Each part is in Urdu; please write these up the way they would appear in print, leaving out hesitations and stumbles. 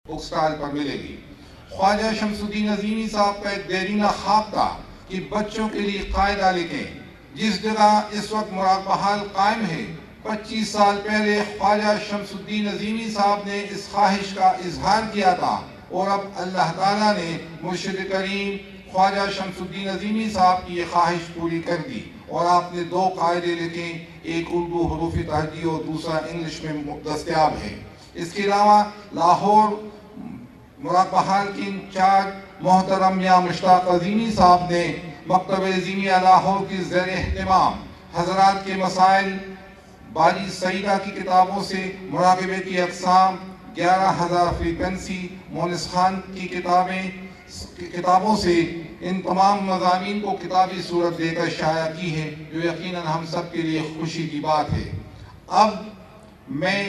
بک سٹال پر ملے گی۔ خواجہ شمس الدین عظیمی صاحب کا ایک دیرینہ خواب تھا کہ بچوں کے لیے قاعدہ لکھیں۔ جس جگہ اس وقت مراقبہ حال قائم ہے، 25 سال پہلے خواجہ شمس الدین عظیمی صاحب نے اس خواہش کا اظہار کیا تھا، اور اب اللہ تعالیٰ نے مرشد کریم خواجہ شمس الدین عظیمی صاحب کی یہ خواہش پوری کر دی، اور آپ نے 2 قاعدے لکھے، ایک اردو حروف تہجی اور دوسرا انگلش میں دستیاب ہے۔ اس کے علاوہ لاہور مراقبہ حال کے انچارج محترم میاں مشتاق عظیمی صاحب نے مکتب عظیمیہ لاہور کی زیر اہتمام حضرات کے مسائل، باجی سعیدہ کی کتابوں سے مراقبے کی اقسام، 11,000 فریکوینسی، مونس خان کی کتابوں سے ان تمام مضامین کو کتابی صورت دے کر شائع کی ہے، جو یقیناً ہم سب کے لیے خوشی کی بات ہے۔ اب میں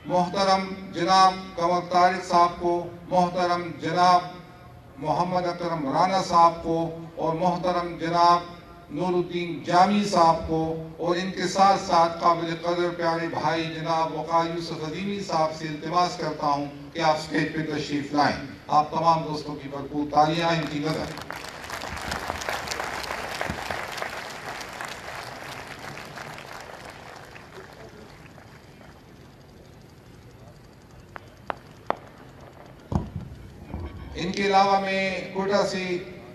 محترم جناب قمر طارق صاحب کو، محترم جناب محمد اکرم رانا صاحب کو، اور محترم جناب نور الدین جامی صاحب کو، اور ان کے ساتھ ساتھ قابل قدر پیارے بھائی جناب وقار یوسف عظیمی صاحب سے التماس کرتا ہوں کہ آپ اسٹیج پہ تشریف لائیں۔ آپ تمام دوستوں کی بھرپور تالیاں ان کی نظر۔ ان کے علاوہ میں کوئٹہ سے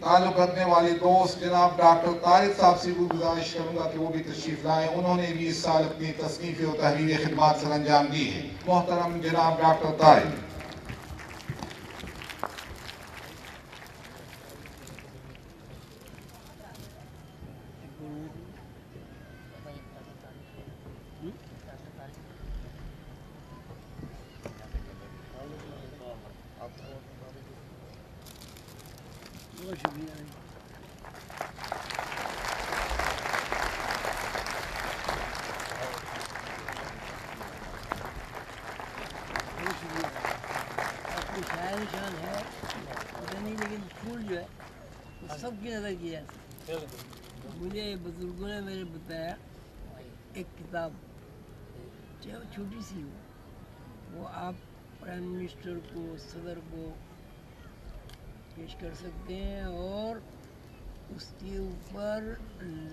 تعلق رکھنے والے دوست جناب ڈاکٹر طارق صاحب سے بھی گزارش کروں گا کہ وہ بھی تشریف لائیں۔ انہوں نے بھی اس سال اپنی تصنیفی و تحریری خدمات سر انجام دی ہے۔ محترم جناب ڈاکٹر طارق۔ سب کی نظر کیا مجھے بزرگوں نے میرے بتایا ایک کتاب چاہے وہ چھوٹی سی ہو، وہ آپ پرائم منسٹر کو، صدر کو پیش کر سکتے ہیں، اور اس کے اوپر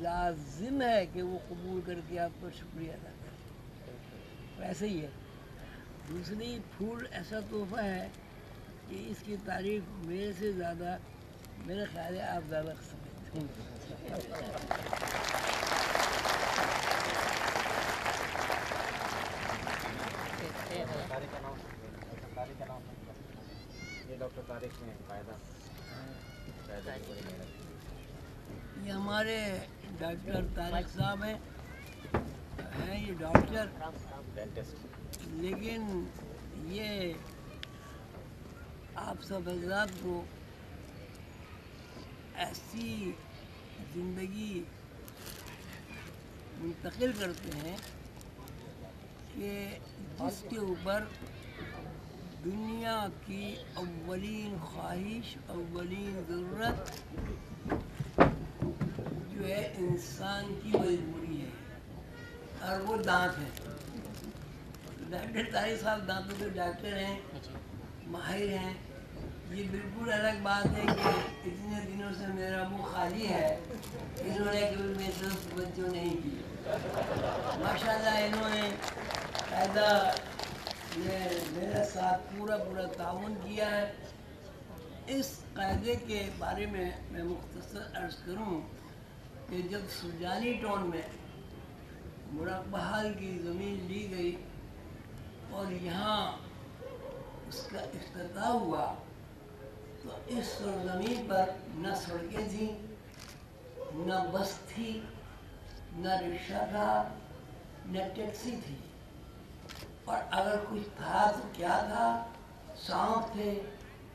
لازم ہے کہ وہ قبول کر کے آپ کا شکریہ ادا کریں۔ ویسے ہی ہے دوسری پھول ایسا تحفہ ہے کہ اس کی تعریف میرے سے زیادہ میرے خیال ہے آپ زیادہ سمجھتے ہیں۔ یہ ہمارے ڈاکٹر طارق صاحب ہیں یہ ڈاکٹر، لیکن یہ آپ سب حضرات کو ایسی زندگی منتقل کرتے ہیں کہ جس کے اوپر دنیا کی اولین خواہش، اولین ضرورت جو ہے انسان کی مجبوری ہے، اور وہ دانت ہے۔ ڈاکٹر طارق صاحب دانتوں کے ڈاکٹر ہیں، ماہر ہیں۔ یہ بالکل الگ بات ہے کہ اتنے دنوں سے میرا منہ خالی ہے، انہوں نے کبھی میری طرف توجہ نہیں کی۔ ماشاءاللہ انہوں نے قاعدہ میرے ساتھ پورا تعاون کیا ہے۔ اس قاعدے کے بارے میں مختصر عرض کروں کہ جب سجانی ٹاؤن میں مراقبہ حال کی زمین لی گئی اور یہاں اس کا افتتاح ہوا، تو اس سرزمین پر نہ سڑکیں تھیں، نہ بس تھی، نہ رکشہ تھا، نہ ٹیکسی تھی، اور اگر کچھ تھا تو کیا تھا؟ سانپ تھے،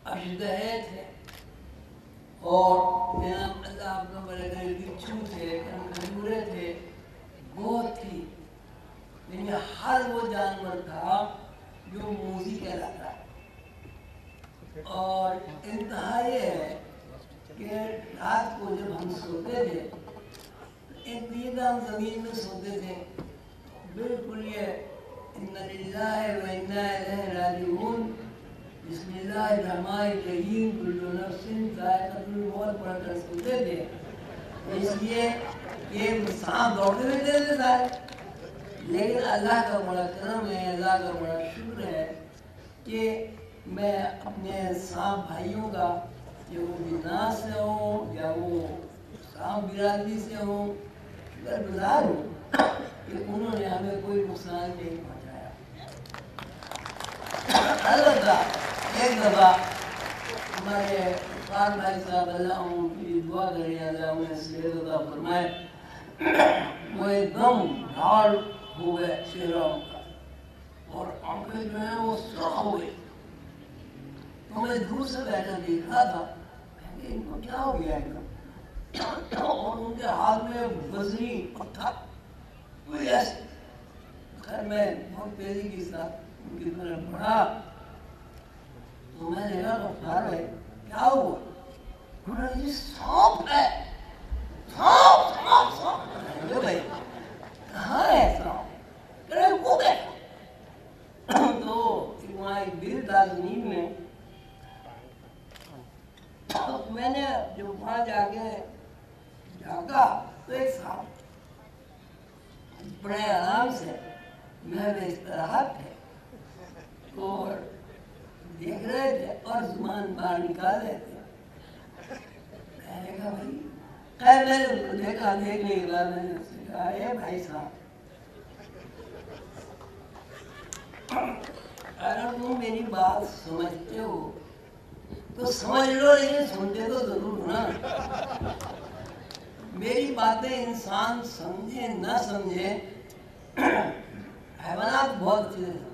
اژدہے تھے، اور اللہ آپ کا بڑے گھر بچھو تھے، کھجورے تھے، گوت تھی، یعنی ہر وہ جانور تھا جو موذی کہلاتا ہے۔ اور انتہا یہ ہے کہ رات کو جب ہم سوتے تھے، ایک بیگھہ ہم زمین میں سوتے تھے، بالکل یہ اِنَّ لِلَّهِ وَإِنَّا إِلَيْهِ رَاجِعُونَ اللہ الرحمن الرحیم کل نفس ذائقۃ الموت پڑھ کر سنتے تھے، اس لیے یہ سانپ دوڑتے ہوئے دیتے تھے. لیکن اللہ کا بڑا کرم ہے، اللہ کا بڑا شکر ہے کہ میں اپنے سانپ بھائیوں کا، جو بینا سے ہوں یا وہ سانپ برادری سے ہوں، شکر گزار ہوں کہ انہوں نے ہمیں کوئی نقصان نہیں پہنچایا. البتہ ایک دفعہ ہمارے خان بھائی صاحب اللہ ان کی دعا کریں، اللہ انہیں صحت عطا فرمائے، وہ ایک دم ڈھال ہو گئے چہرہ ان کا اور آنکھیں جو ہیں وہ سرخ ہو گئی. تو میں دور سے بیٹھا دیکھ رہا تھا کہ ان کو کیا ہو گیا ایک دم، اور ان کے ہاتھ میں وزنی پتھر کوئی ایسے. خیر میں بہت تیزی کے ساتھ ان کی طرف بڑھا تو میں نے کہا خیر ہے کیا ہوا؟ انہوں نے یہ سانپ ہے، سانپ سانپ سانپ. بھائی کہاں ہے سانپ؟ وہ تو وہاں ایک دل تھا زمین میں. میں نے جو وہاں جا کے جاگا تو ایک سانپ بڑے آرام سے میں استراحت تھے اور دیکھ رہے تھے اور زبان باہر نکال رہے تھے. میں نے کہا بھائی، خیر میں نے ان کو دیکھا، دیکھنے کے بعد میں نے اس سے کہا اے بھائی صاحب، اگر تم میری بات سمجھتے ہو تو سمجھ لو، لیکن سنتے تو ضرور نا. میری باتیں انسان سمجھے نہ سمجھے، حیوانات بہت چیزیں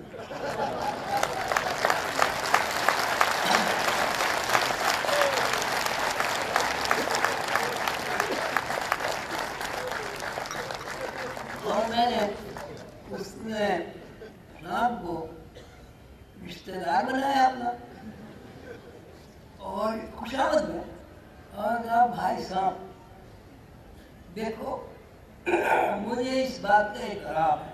اور میں نے اس میں آپ کو رشتہ دار بنایا اپنا اور خوشامد میں اور کہا بھائی صاحب دیکھو مجھے اس بات کا اعتراف ہے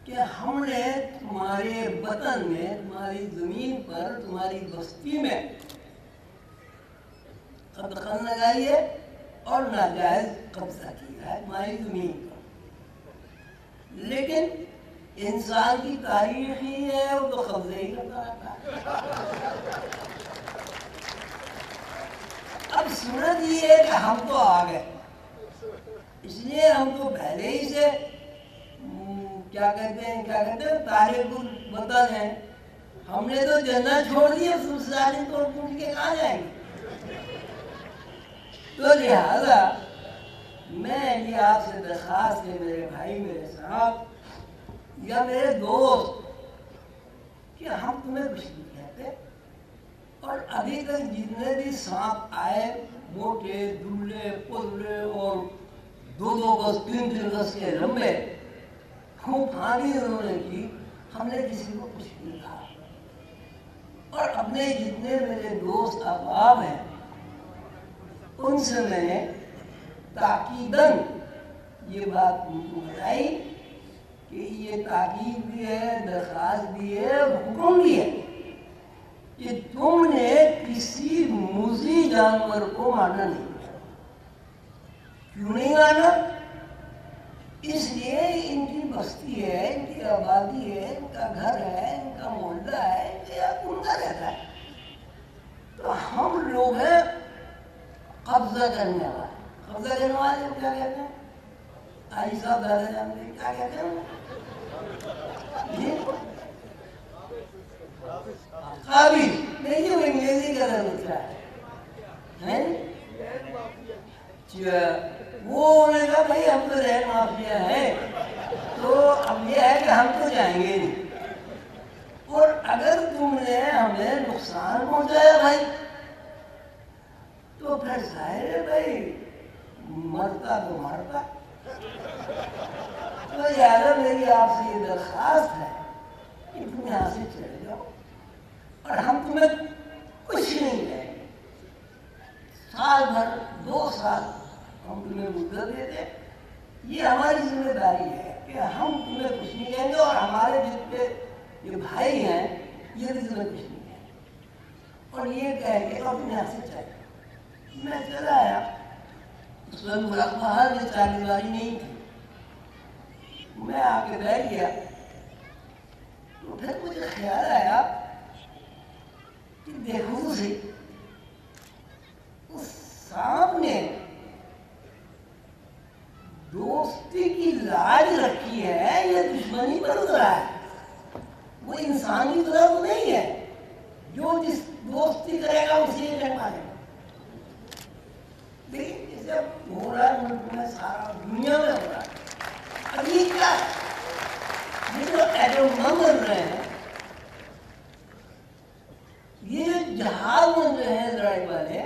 کہ ہم نے تمہارے وطن میں، تمہاری زمین پر، تمہاری بستی میں قدقن لگائی ہے اور ناجائز قبضہ کیا ہے تمہاری زمین پر. لیکن انسان کی تاریخ ہی ہے، وہ تو قبضہ ہی کرتا رہتا ہے. اب صورت یہ ہے کہ ہم تو آ گئے، اس لیے ہم تو پہلے ہی سے کیا کہتے ہیں تارک الوطن ہیں. ہم نے تو جنت چھوڑ دی، سسرالی تو ٹوٹ کے کہاں جائیں گے. تو لہذا میں یہ آپ سے درخواست ہے میرے بھائی، میرے صاحب یا میرے دوست، کہ ہم تمہیں کچھ نہیں کہتے. اور ابھی تک جتنے بھی سانپ آئے، موٹے دبلے پتلے اور 2-2 گز 3-3 گز کے لمبے، پھانی انہوں نے کی، ہم نے کسی کو کچھ نہیں کہا. اور اپنے جتنے میرے دوست احباب ہیں ان سے میں نے تاکیداً یہ بات ان کو بتائی کہ یہ تاکید بھی ہے، درخواست بھی ہے، حکم بھی ہے کہ تم نے کسی موذی جانور کو مارنا نہیں. کیوں نہیں مارنا؟ اس لیے ان کی بستی ہے، ان کی آبادی ہے، ان کا گھر ہے، ان کا محلہ ہے، ان کا رہتا ہے. تو ہم لوگ ہیں قبضہ کرنے والے. قبضہ کرنے والے کو کیا کہتے ہیں؟ آئی صاحب دادا جانتے ہیں کیا کہتے ہیں؟ قابل نہیں، جو انگریزی کا لفظ ہے وہ انہوں نے کہا بھائی ہم تو رہن مافیا ہیں، تو اب یہ ہے کہ ہم تو جائیں گے نہیں. اور اگر تم نے ہمیں نقصان پہنچایا بھائی تو پھر ظاہر ہے بھائی مرتا تو مرتا. تو لہٰذا میری آپ سے یہ درخواست ہے کہ تم یہاں سے چلے جاؤ اور ہم تمہیں کچھ نہیں کہیں گے. سال بھر 2 سال ہم تمہیں مدت دے دیں، یہ ہماری ذمہ داری ہے کہ ہم تمہیں کچھ نہیں کہیں گے. اور ہمارے جتنے یہ بھائی ہیں یہ بھی تمہیں کچھ نہیں ہے. اور یہ کہہ کے اپنے ہاتھ سے چلا. میں چلا آیا. اس وقت باہر میں چاردیواری نہیں تھی. میں آ کے بیٹھ گیا. تو پھر مجھے خیال آیا کہ دیکھو سے اس سامنے دوستی کی لاج رکھی ہے یا دشمنی پر اترا ہے. وہ انسانی طرح تو نہیں ہے جو جس دوستی کرے گا اسی نے جنگ مارے گا. لیکن جیسے ہو رہا ہے ملک میں سارا دنیا میں ہو رہا ہے. اب یہ کیا ہے؟ یہ جو ایٹم بن رہے ہیں, یہ جہاز بن رہے ہیں لڑائی والے,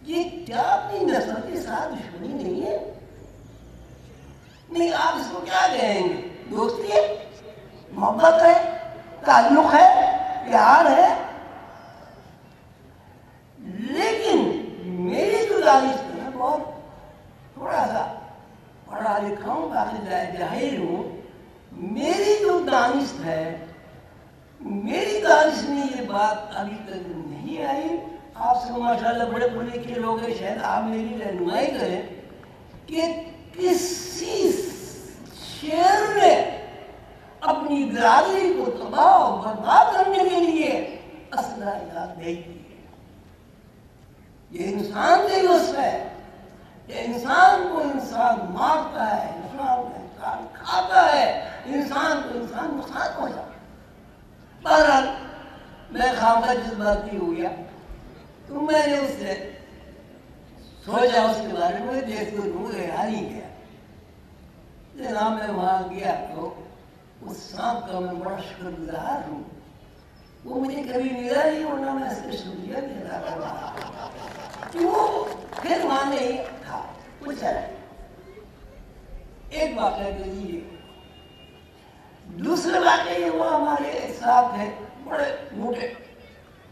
یہ کیا اپنی نسل کے ساتھ دشمنی نہیں ہے؟ نہیں, آپ اس کو کیا کہیں گے؟ دوستی ہے, محبت ہے, تعلق ہے, پیار ہے. لیکن میری جو دانش ہے بہت تھوڑا سا پڑھا لکھا ہوں, باقی جاہل ہوں. میری جو دانش ہے, میری دانش میں یہ بات ابھی تک نہیں آئی. آپ سے ماشاءاللہ بڑے بڑے کے لوگ ہیں, شاید آپ میری رہنمائی کریں کہ کسی شیر نے اپنی برادری کو تباہ و برباد کرنے کے لیے اسلحہ ایجاد نہیں کی. یہ انسان کا ہی وصف ہے. یہ انسان کو انسان مارتا ہے, انسان کو انسان کھاتا ہے, انسان کو انسان نقصان پہنچاتا ہے. بہرحال میں خواجہ جذباتی ہو گیا تو میں نے اس سے سوچا اس کے بارے میں, دیکھ تو دوں گیا نہیں گیا. جناب میں وہاں گیا تو اس سانپ کا میں بڑا شکر گزار ہوں. وہ مجھے کبھی ملا نہیں, ورنہ میں اس کے شکریہ بھی ادا کر رہا کہ وہ پھر وہاں نہیں تھا. کچھ ہے ایک واقعہ دے دیجیے. دوسرے واقعہ یہ وہ ہمارے ایک صاحب تھے, بڑے موٹے,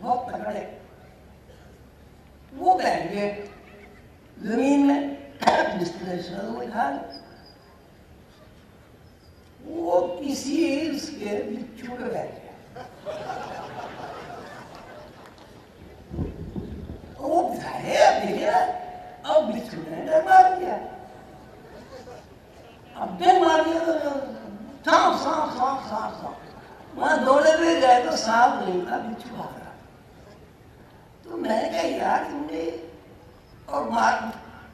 بہت تگڑے. وہ بیٹھ گئے زمین میں, بستر شروع ہوئے کھا. وہ کسی اس کے بچھو پہ بیٹھ گیا. وہ بھائی اب دیکھے اب بچھو نے ڈر مار دیا. اب ڈر مار دیا تو سانپ سانپ سانپ سانپ سانپ. وہاں دوڑے ہوئے گئے تو سانپ نہیں تھا, بچھو آ رہا. تو میں نے کہا یار تم نے, اور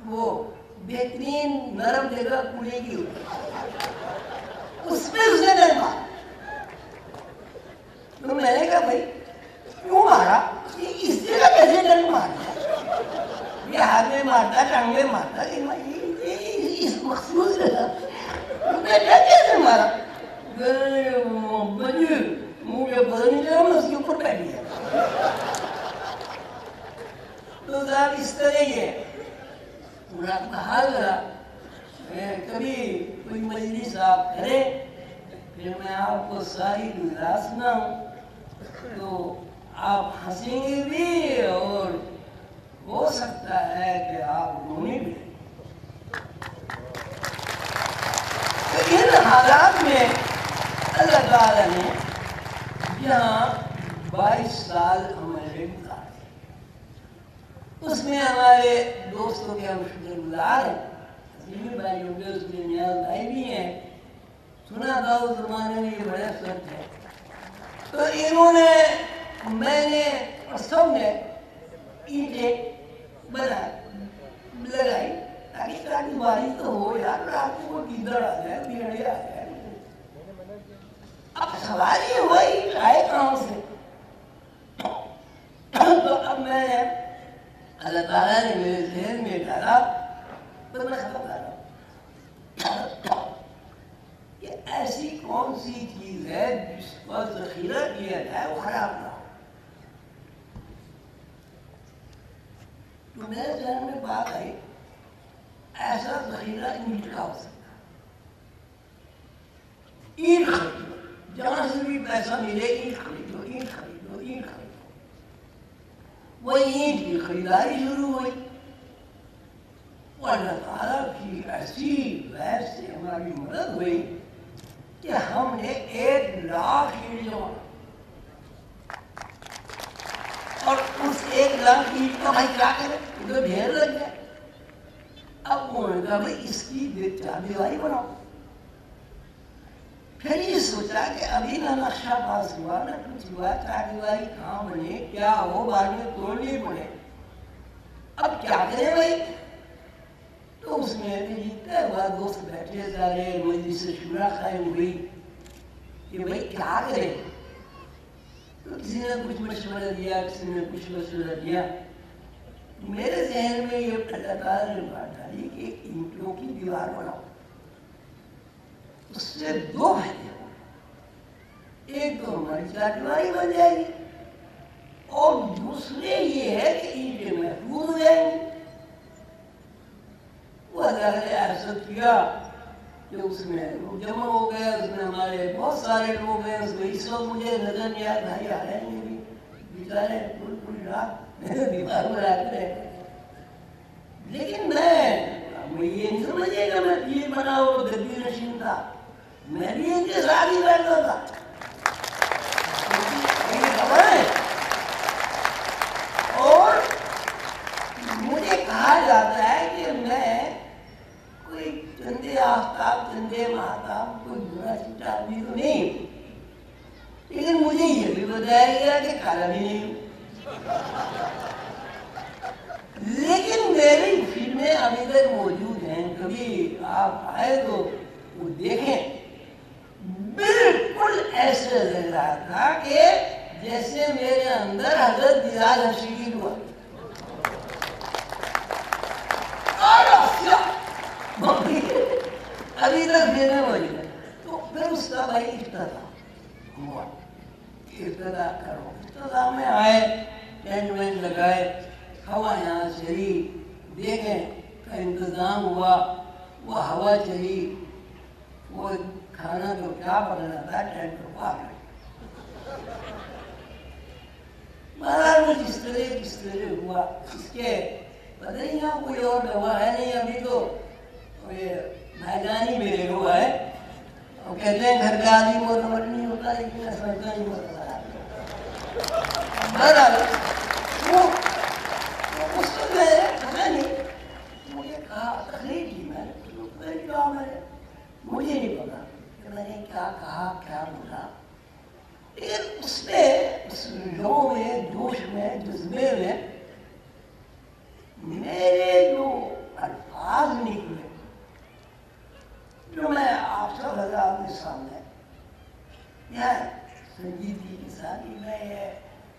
وہ بہترین نرم جگہ کوڑے کی ہوتی, اس میں اس نے ڈر مارا. تو میں نے کہا بھائی کیوں مارا؟ اس جگہ کیسے ڈر مارا؟ یہ ہاتھ میں مارتا, ٹانگ میں مارتا, اس مخصوص جگہ کیسے مارا؟ مجھے پتہ نہیں چلا, میں اس کے اوپر بیٹھ گیا. تو صاحب اس طرح یہ پورا حال رہا. کبھی کوئی مجلس آپ کرے, پھر میں آپ کو ساری گزار سناؤں تو آپ ہنسیں گے بھی, اور ہو سکتا ہے کہ آپ رونے بھی. تو ان حالات میں اللہ تعالیٰ نے یہاں 22 سال ہمارے گزارے, اس میں ہمارے دوستوں کے ہم شکر گزار ہیں. عظیمی بھائی ہوں گے, اس میں نیاز بھائی بھی ہیں. سنا تھا اس زمانے میں یہ بڑے افسر تھے. تو انہوں نے, میں نے اور سب نے اینٹیں لگائی تاکہ بارش تو ہو یار, رات کو گیدڑ آ جائے, بھیڑے آ جائے. اب سوال یہ ہوا اینٹ آئے کہاں سے؟ تو اب میں نے, اللہ تعالیٰ نے میرے ذہن میں ڈالا تو میں خبر ڈالا کہ ایسی کون سی چیز ہے جس پر ذخیرہ کیا جائے وہ خراب نہ ہو. تو میرے ذہن میں بات آئی, ایسا ذخیرہ اینٹ کا ہو سکتا ہے. اینٹ خریدو, جہاں سے بھی پیسہ ملے اینٹ خریدو, اینٹ خریدو, اینٹ خریدو. وہ اینٹ کی خریداری شروع ہوئی. اللہ تعالیٰ کی ایسی غیر سے ہماری مدد ہوئی کہ ہم نے 1 لاکھ اینٹ جمع. اعلان کی تو بھائی کیا کرے, تو ڈھیر لگ گیا. اب انہوں نے کہا بھائی اس کی چار دیواری بناؤ. پھر یہ سوچا کہ ابھی نہ نقشہ پاس ہوا نہ کچھ ہوا, چار دیواری کہاں بنے کیا ہو, بعد میں توڑنی پڑے, اب کیا کریں بھائی. تو اس میں طے ہوا, دوست بیٹھے سارے, مجلس شورا قائم ہوئی کہ بھائی کیا کریں. تو کسی نے کچھ مشورہ دیا, کسی نے کچھ مشورہ دیا. میرے ذہن میں یہ اللہ تعالیٰ نے بات ڈالی کہ ایک اینٹوں کی دیوار بناؤ, اس سے دو فائدے ہوں, ایک تو ہماری چار دیواری بن جائے گی اور دوسرے یہ ہے کہ اینٹیں محفوظ ہو جائیں گی. وہ اللہ نے ایسا کیا کہ اس میں لوگ جمع ہو گئے, اس میں ہمارے بہت سارے لوگ ہیں. اس میں اس وقت مجھے نظر نہیں آیا بھائی آ رہے ہیں بھی بیچارے پوری رات بیمار میں رہتے ہیں. لیکن میں یہ نہیں سمجھے گا میں یہ بنا وہ گدی نشین تھا, میں بھی ان کے ساتھ ہی بیٹھتا تھا. اور مجھے کہا جاتا ہے کہ میں کوئی چندے آفتاب چندے مہتاب کوئی برا چٹا آدمی تو نہیں, لیکن مجھے یہ بھی بتایا گیا کہ کالا بھی نہیں ہوں. لیکن میری فلمیں ابھی تک موجود ہیں, کبھی آپ آئے تو وہ دیکھیں. بالکل ایسے لگ رہا تھا کہ جیسے میرے اندر حضرت دیدار حشیری ہوا. ابھی تک دینے موجود ہے. تو پھر اس کا بھائی افتتاح ہوا, افتتاح کرو. افتتاح میں آئے, ٹینٹ وینٹ لگائے, ہوا یہاں چلی, دیکھیں کا انتظام ہوا, وہ ہوا چلی, وہ کھانا تو کیا بننا تھا, ٹینٹ تو پاک ہے. مہاراج وہ جس طرح ہوا, اس کے پتہ نہیں یہاں کوئی اور گواہ ہے نہیں. ابھی تو بھائی جان ہی میرے ہوا ہے. وہ کہتے ہیں گھر کا آدمی وہ نمبر نہیں ہوتا, لیکن میں سمجھتا نہیں ہوتا. بہرحال وہ اس کو میں نہیں, مجھے کہا تقریر کی میں نے, مجھے نہیں پتا کہ میں نے کیا کہا کیا بولا. لیکن اس میں اس لو میں, جوش میں, جذبے میں میرے جو الفاظ نکلے, جو میں آپ سب حضرات کے سامنے یہ سنجیدگی کے ساتھ میں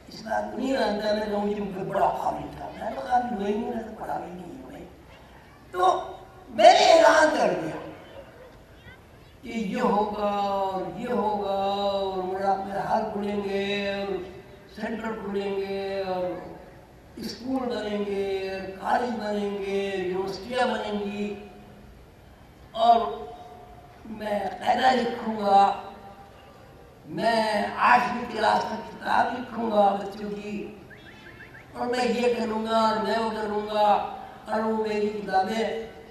اس بات کو نہیں مانتا میں کہوں کہ مجھے بڑا قابل تھا. میں تو قابل ہوئی نہیں, میں تو پڑھا بھی نہیں ہوئی. تو میں نے اعلان کر دیا کہ یہ ہوگا اور یہ ہوگا, اور مراقبہ حال کھلیں گے, اور سینٹر کھلیں گے, اور اسکول بنیں گے, کالج بنیں گے, یونیورسٹیاں بنیں گی, اور میں قاعدہ لکھوں گا, میں 8ویں کلاس تک کتاب لکھوں گا بچوں کی, اور میں یہ کروں گا اور میں وہ کروں گا, اور وہ میری کتابیں.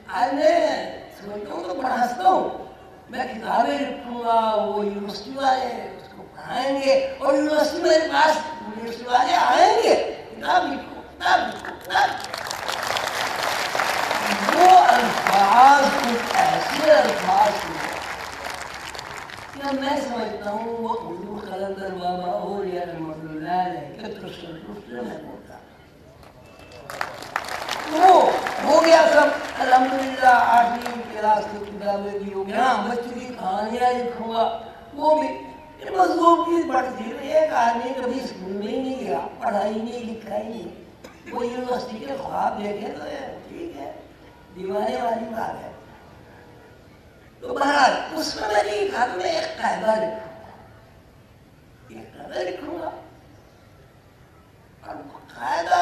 آج میں سمجھتا ہوں تو بڑا ہنستا ہوں. میں کتابیں لکھوں گا, وہ یونیورسٹی والے اس کو پڑھائیں گے, اور یونیورسٹی میرے پاس یونیورسٹی والے آئیں گے, کتاب لکھو کتاب لکھو کتاب لکھو. وہ الفاظ کچھ ایسے الفاظ ہوئے کہ میں سمجھتا ہوں وہ حضور قلندر بابا اولیاء رحمۃ اللہ علیہ کے تصرف سے میں بولتا. وہ ہو گیا سب الحمدللہ. 8ویں کلاس کی کتابیں بھی ہو گیا, بچوں کی کہانیاں لکھوں گا, وہ بھی مضمون کی پڑھتی. ایک آدمی کبھی اسکول میں ہی نہیں گیا, پڑھائی نہیں لکھائی نہیں, وہ یونیورسٹی کے خواب دیکھے تو ٹھیک ہے, دیوانے والی بات ہے. تو بہرحال اس میں میں نے کہا میں ایک قاعدہ لکھوں گا, اور قاعدہ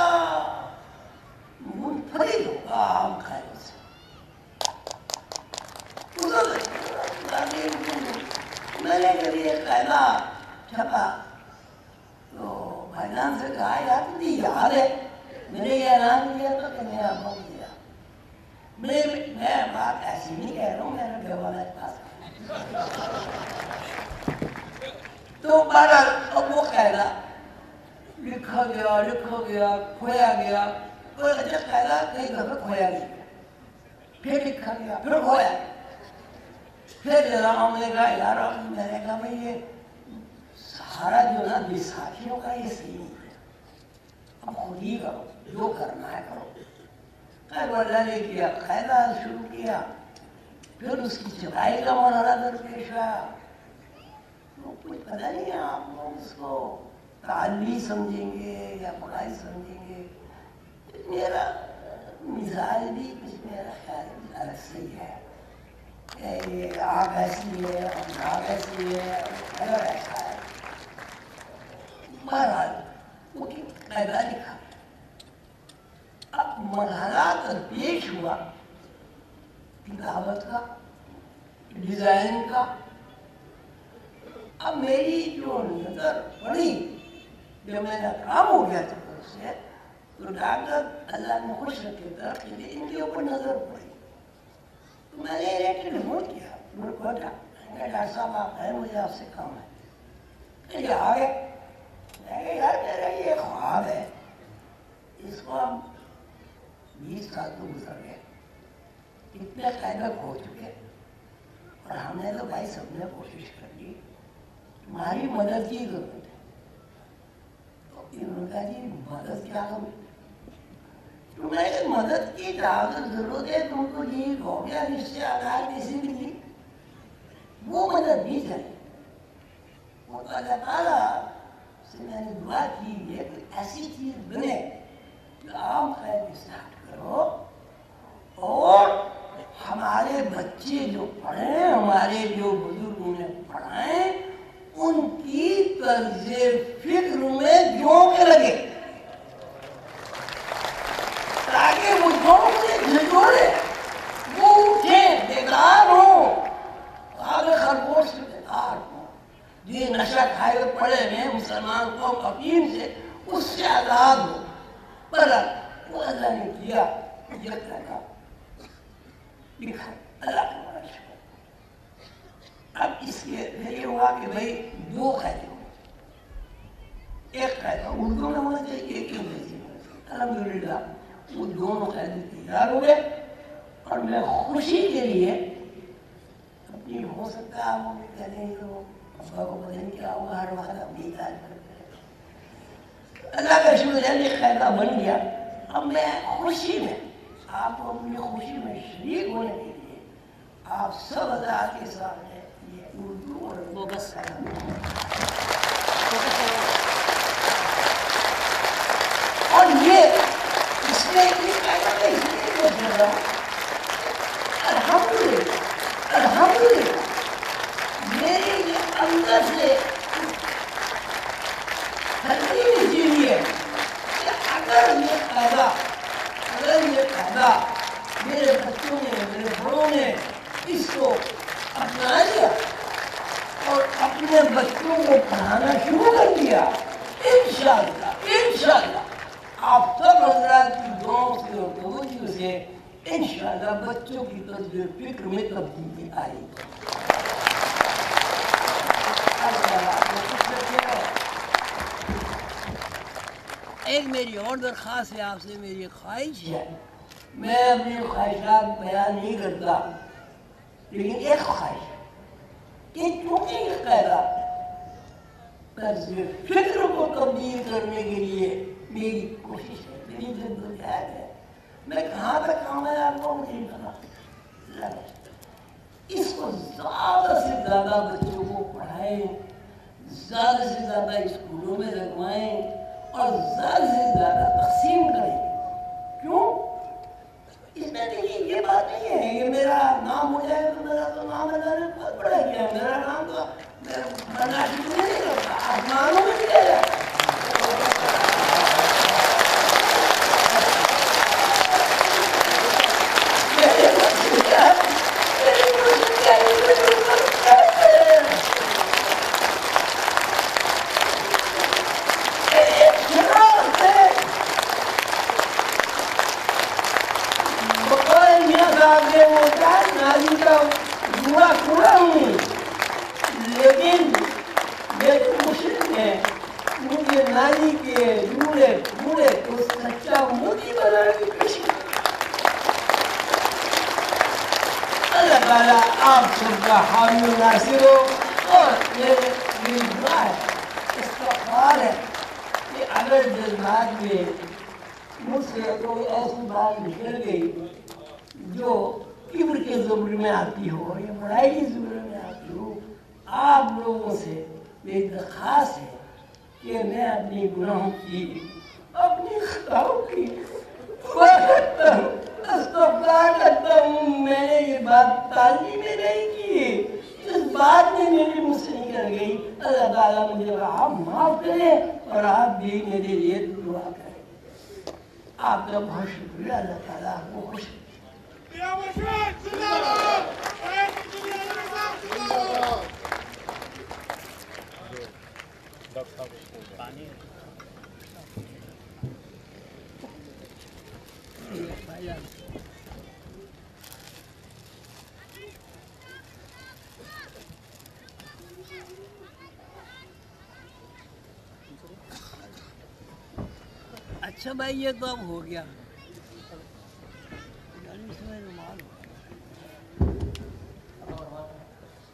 منفرد ہوگا عام قاعدے سے. میں نے کبھی ایک قاعدہ چھپا تو بھائی جان سے کہا یار تجھے یاد ہے میں نے یہ اعلان کیا تھا کہ میں آپ کو دیا. میں بات ایسی نہیں کہہ رہا ہوں, میرا گواہ پاس. تو بہرحال اب وہ قاعدہ لکھ لکھا گیا کھویا گیا، اور اچھا قاعدہ کئی دفعہ کھویا گیا، پھر لکھا گیا، پھر کھویا، پھر ذرا ہم نے کہا یار میں نے کہا بھائی یہ سارا جو نا بیساکھیوں کا یہ صحیح نہیں ہے، اب خود ہی کرو جو کرنا ہے کرو۔ خیر اللہ نے کیا، قاعدہ شروع کیا، پھر اس کی چھپائی کا مرحلہ درپیش آیا۔ تو کچھ پتہ نہیں ہے آپ لوگ اس کو تعلی سمجھیں گے یا پڑھائی سمجھیں گے، میرا مزاج بھی کچھ میرا خیال الگ صحیح ہے کہ یہ آگ ایسی ہے اور ناگ ایسی ہے اور کلر ایسا ہے۔ بہرحال وہ قاعدہ لکھا، اب مرحلہ درپیش ہوا کتابت کا، ڈیزائن کا۔ اب میری جو نظر پڑی جب میں نے کام ہو گیا تھا اس سے، تو ڈاکٹر اللہ نے خوش رکھے تھا کہ ان کے اوپر نظر پڑی، تو میں نے ایک ٹیلیفون کیا، ڈاکٹر صاحب آپ ہیں، مجھے آپ سے کام ہے۔ کہ آ گئے، یار میرا یہ خواب ہے، اس کو ہم 20 سال تو گزر گئے، اتنے قاعدہ کھو چکے، اور ہم نے تو بھائی سب نے کوشش کر لی، تمہاری مدد کی ضرورت ہے۔ تو انہوں نے کہا جی مدد کیا کروں؟ تو میں نے مدد کی جہاں ضرورت ہے تم کو یہ ہو گیا رشتے آدھار کسی بھی نہیں، وہ مدد نہیں چاہیے۔ وہ اللہ تعالیٰ سے میں نے دعا کی ہے کہ ایسی چیز بنے کہ آپ خیر اسٹارٹ کرو اور ہمارے بچے جو پڑھیں، ہمارے جو بزرگوں نے پڑھائیں، ان کی طرز فکر میں جھونک لگے، تاکہ وہ جھونک سے جھنجھوڑے، وہ اٹھیں، بیدار ہوں، آگے خرگوش سے بیدار ہوں۔ یہ نشہ کھائے ہوئے پڑے ہیں مسلمان قوم افیم سے، اس سے آزاد ہو۔ پر وہ اللہ نے کیا، یہ کہا لکھا، اللہ کا بڑا شکر۔ اب اس کے پھر یہ ہوا کہ بھائی 2 قاعدے ہوں، ایک قاعدہ اردو میں ہونا چاہیے، ایک انگریزی میں ہونا چاہیے۔ الحمدللہ وہ دونوں قاعدے تیار ہوئے، اور میں خوشی کے لیے اپنی ہو سکتا ہے آپ مجھے کہہ دیں تو ابا کو پتہ نہیں کیا ہوگا، ہر وقت اپنی تعریف کرتے ہیں۔ اللہ کا شکر ہے یہ قاعدہ بن گیا۔ اب میں خوشی میں آپ کو اپنی خوشی میں شریک ہونے کے لیے آپ سب حضرات کے سامنے یہ اردو اور بوگس قاعدہ، اور یہ اس میں یہ قاعدہ میں اس لیے بول رہا ہوں، الحمدللہ میرے یہ اندر سے ترغیب دی ہوئی ہے کہ اگر یہ قاعدہ میرے بچوں نے، میرے بڑوں نے اس کو اپنا لیا اور اپنے بچوں کو پڑھانا شروع کر دیا، انشاءاللہ آپ سب حضرات کی دعاؤں سے اور توجہ سے انشاءاللہ بچوں کی طرز فکر میں تبدیلی آئے گی۔ ایک میری اور درخواست ہے آپ سے، میری خواہش ہے، میں اپنی خواہشات بیان نہیں کرتا، لیکن ایک خواہش ہے کہ چونکہ یہ قاعدہ طرز فکر کو تبدیل کرنے کے لیے میری کوشش ہے، میری جدوجہد ہے، میں کہاں تک کامیاب ہوں مجھے نہیں پتا، اس کو زیادہ سے زیادہ بچوں کو پڑھائیں، زیادہ سے زیادہ اسکولوں میں لگوائیں اور زیادہ سے زیادہ تقسیم کریں۔ کیوں؟ اس میں دیکھیے یہ بات نہیں ہے کہ میرا نام ہو جائے تو میرا تو نام اللہ نے بہت بڑا کیا، میرا نام تو برداشت نہیں کرتا، آسمانوں میں کیا جاتا ہے۔ لیکن یہ جو مشرق ہیں نانی کے جوڑے جوڑے کو سچا موتی بنانے کی کوشش. اللہ تعالیٰ آپ سب کا حامی و ناصر ہو. اور میری دعا ہے، استغفار ہے کہ اگر جذبات میں مجھ سے کوئی ایسی بات نکل گئی جو کبر کے زمرے میں آتی ہو یا بڑائی کے زمرے میں آتی ہو، آپ لوگوں سے میری درخواست ہے کہ میں اپنی گناہوں کی، اپنی خطاؤں کی کرتا ہوں، استغفار کرتا ہوں. میں نے یہ بات تازی میں نہیں کی، اس بات میں میری مجھ سے نکل گئی. اللہ تعالیٰ مجھے آپ معاف کریں اور آپ بھی میرے لیے دعا کریں. آپ کا بہت شکریہ. اللہ تعالیٰ آپ کو خوش. اچھا بھائی، یہ تو اب ہو گیا.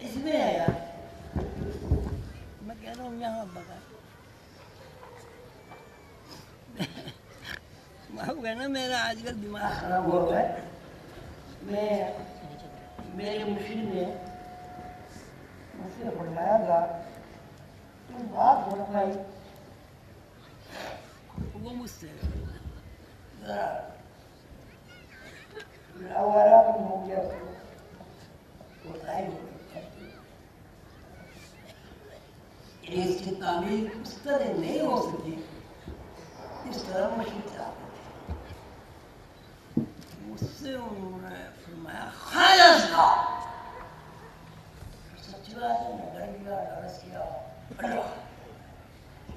اس میں ہے یار، میں کہہ رہا ہوں یہاں بتا معاف کرنا، میرا آج کل دماغ خراب ہو گیا ہے. میرے مرشد نے مجھ سے فرمایا تھا تم بات فرمائی، وہ مجھ سے ذرا ہو گیا اس کی تعمیر اس طرح نہیں ہو سکی اس طرح مشین چاہتے تھے. مجھ سے انہوں نے فرمایا خواجہ صاحب، سچ بات ہے، میں ڈر گیا، ڈرس کیا.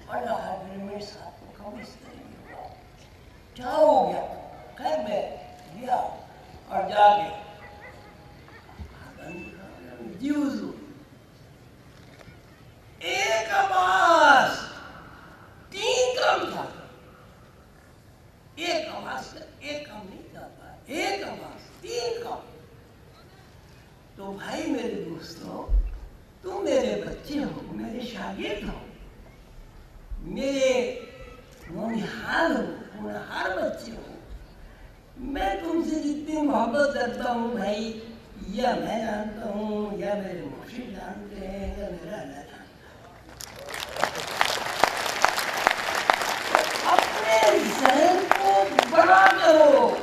اللہ میرے ساتھ کم اس طرح ہوا، کیا ہو گیا؟ خیر میں گیا اور جا کے جی حضور ایک آواز 3 کام تھا. ایک آواز سے ایک کام نہیں جاتا، ایک آواز 3 کام. تو بھائی میرے دوستوں، تم میرے بچے ہو، میرے شاگرد ہو، میرے نونہار ہو، ہونہار بچے ہو. میں تم سے جتنی محبت کرتا ہوں بھائی، یا میں جانتا ہوں، یا میرے مرشد جانتے ہیں، یا میرا اللہ جانتا ہے. اپنے ذہن کو بڑا کرو.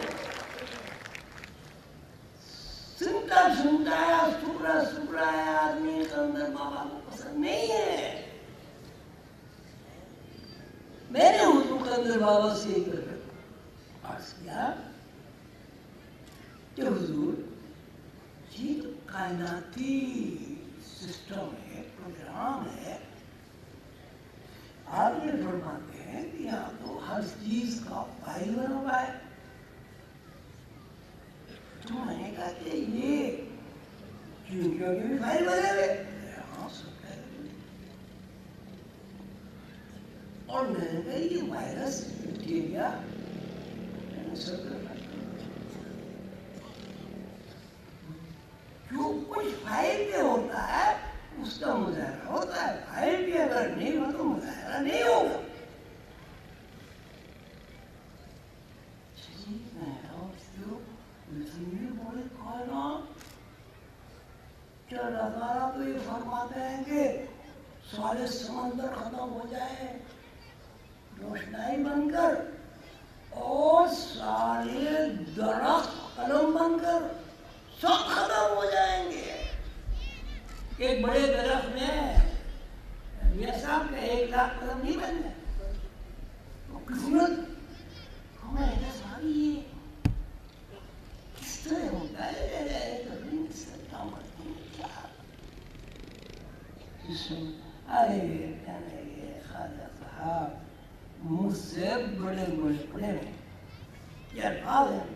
سنتا ہے آدمی قلندر بابا کو پسند نہیں ہے. میں نے حضور قلندر بابا سے عرض کیا کہ حضور یہ تو کائناتی سسٹم ہے، پروگرام ہے. آپ یہ فرماتے ہیں کہ یہاں تو ہر چیز کا فائل بنا ہوا ہے. تو میں نے کہا کہ یہ چونکیوں کے بھی فائل بنے ہوئے. ہاں سب کہہ رہے. اور میں نے کہا یہ وائرس بیکٹیریا جو کچھ فائل پہ ہوتا ہے اس کا مظاہرہ ہوتا ہے. فائل پہ اگر نہیں ہو تو مظاہرہ نہیں ہوگا. اللہ تعالیٰ تو یہ فرماتے ہیں کہ سارے سمندر ختم ہو جائے روشنائی بن کر، اور سارے درخت قلم بن کر سب ختم ہو جائیں گے. ایک بڑے درخت میں میاں صاحب کا 1,00,000 قلم نہیں بن جائے. قسمت ہمارے صاحب یہ کس طرح ہوتا ہے؟ خواجہ صاحب مجھ سے بڑے بڑے پڑے ہوئے، یہ الفاظ ہیں.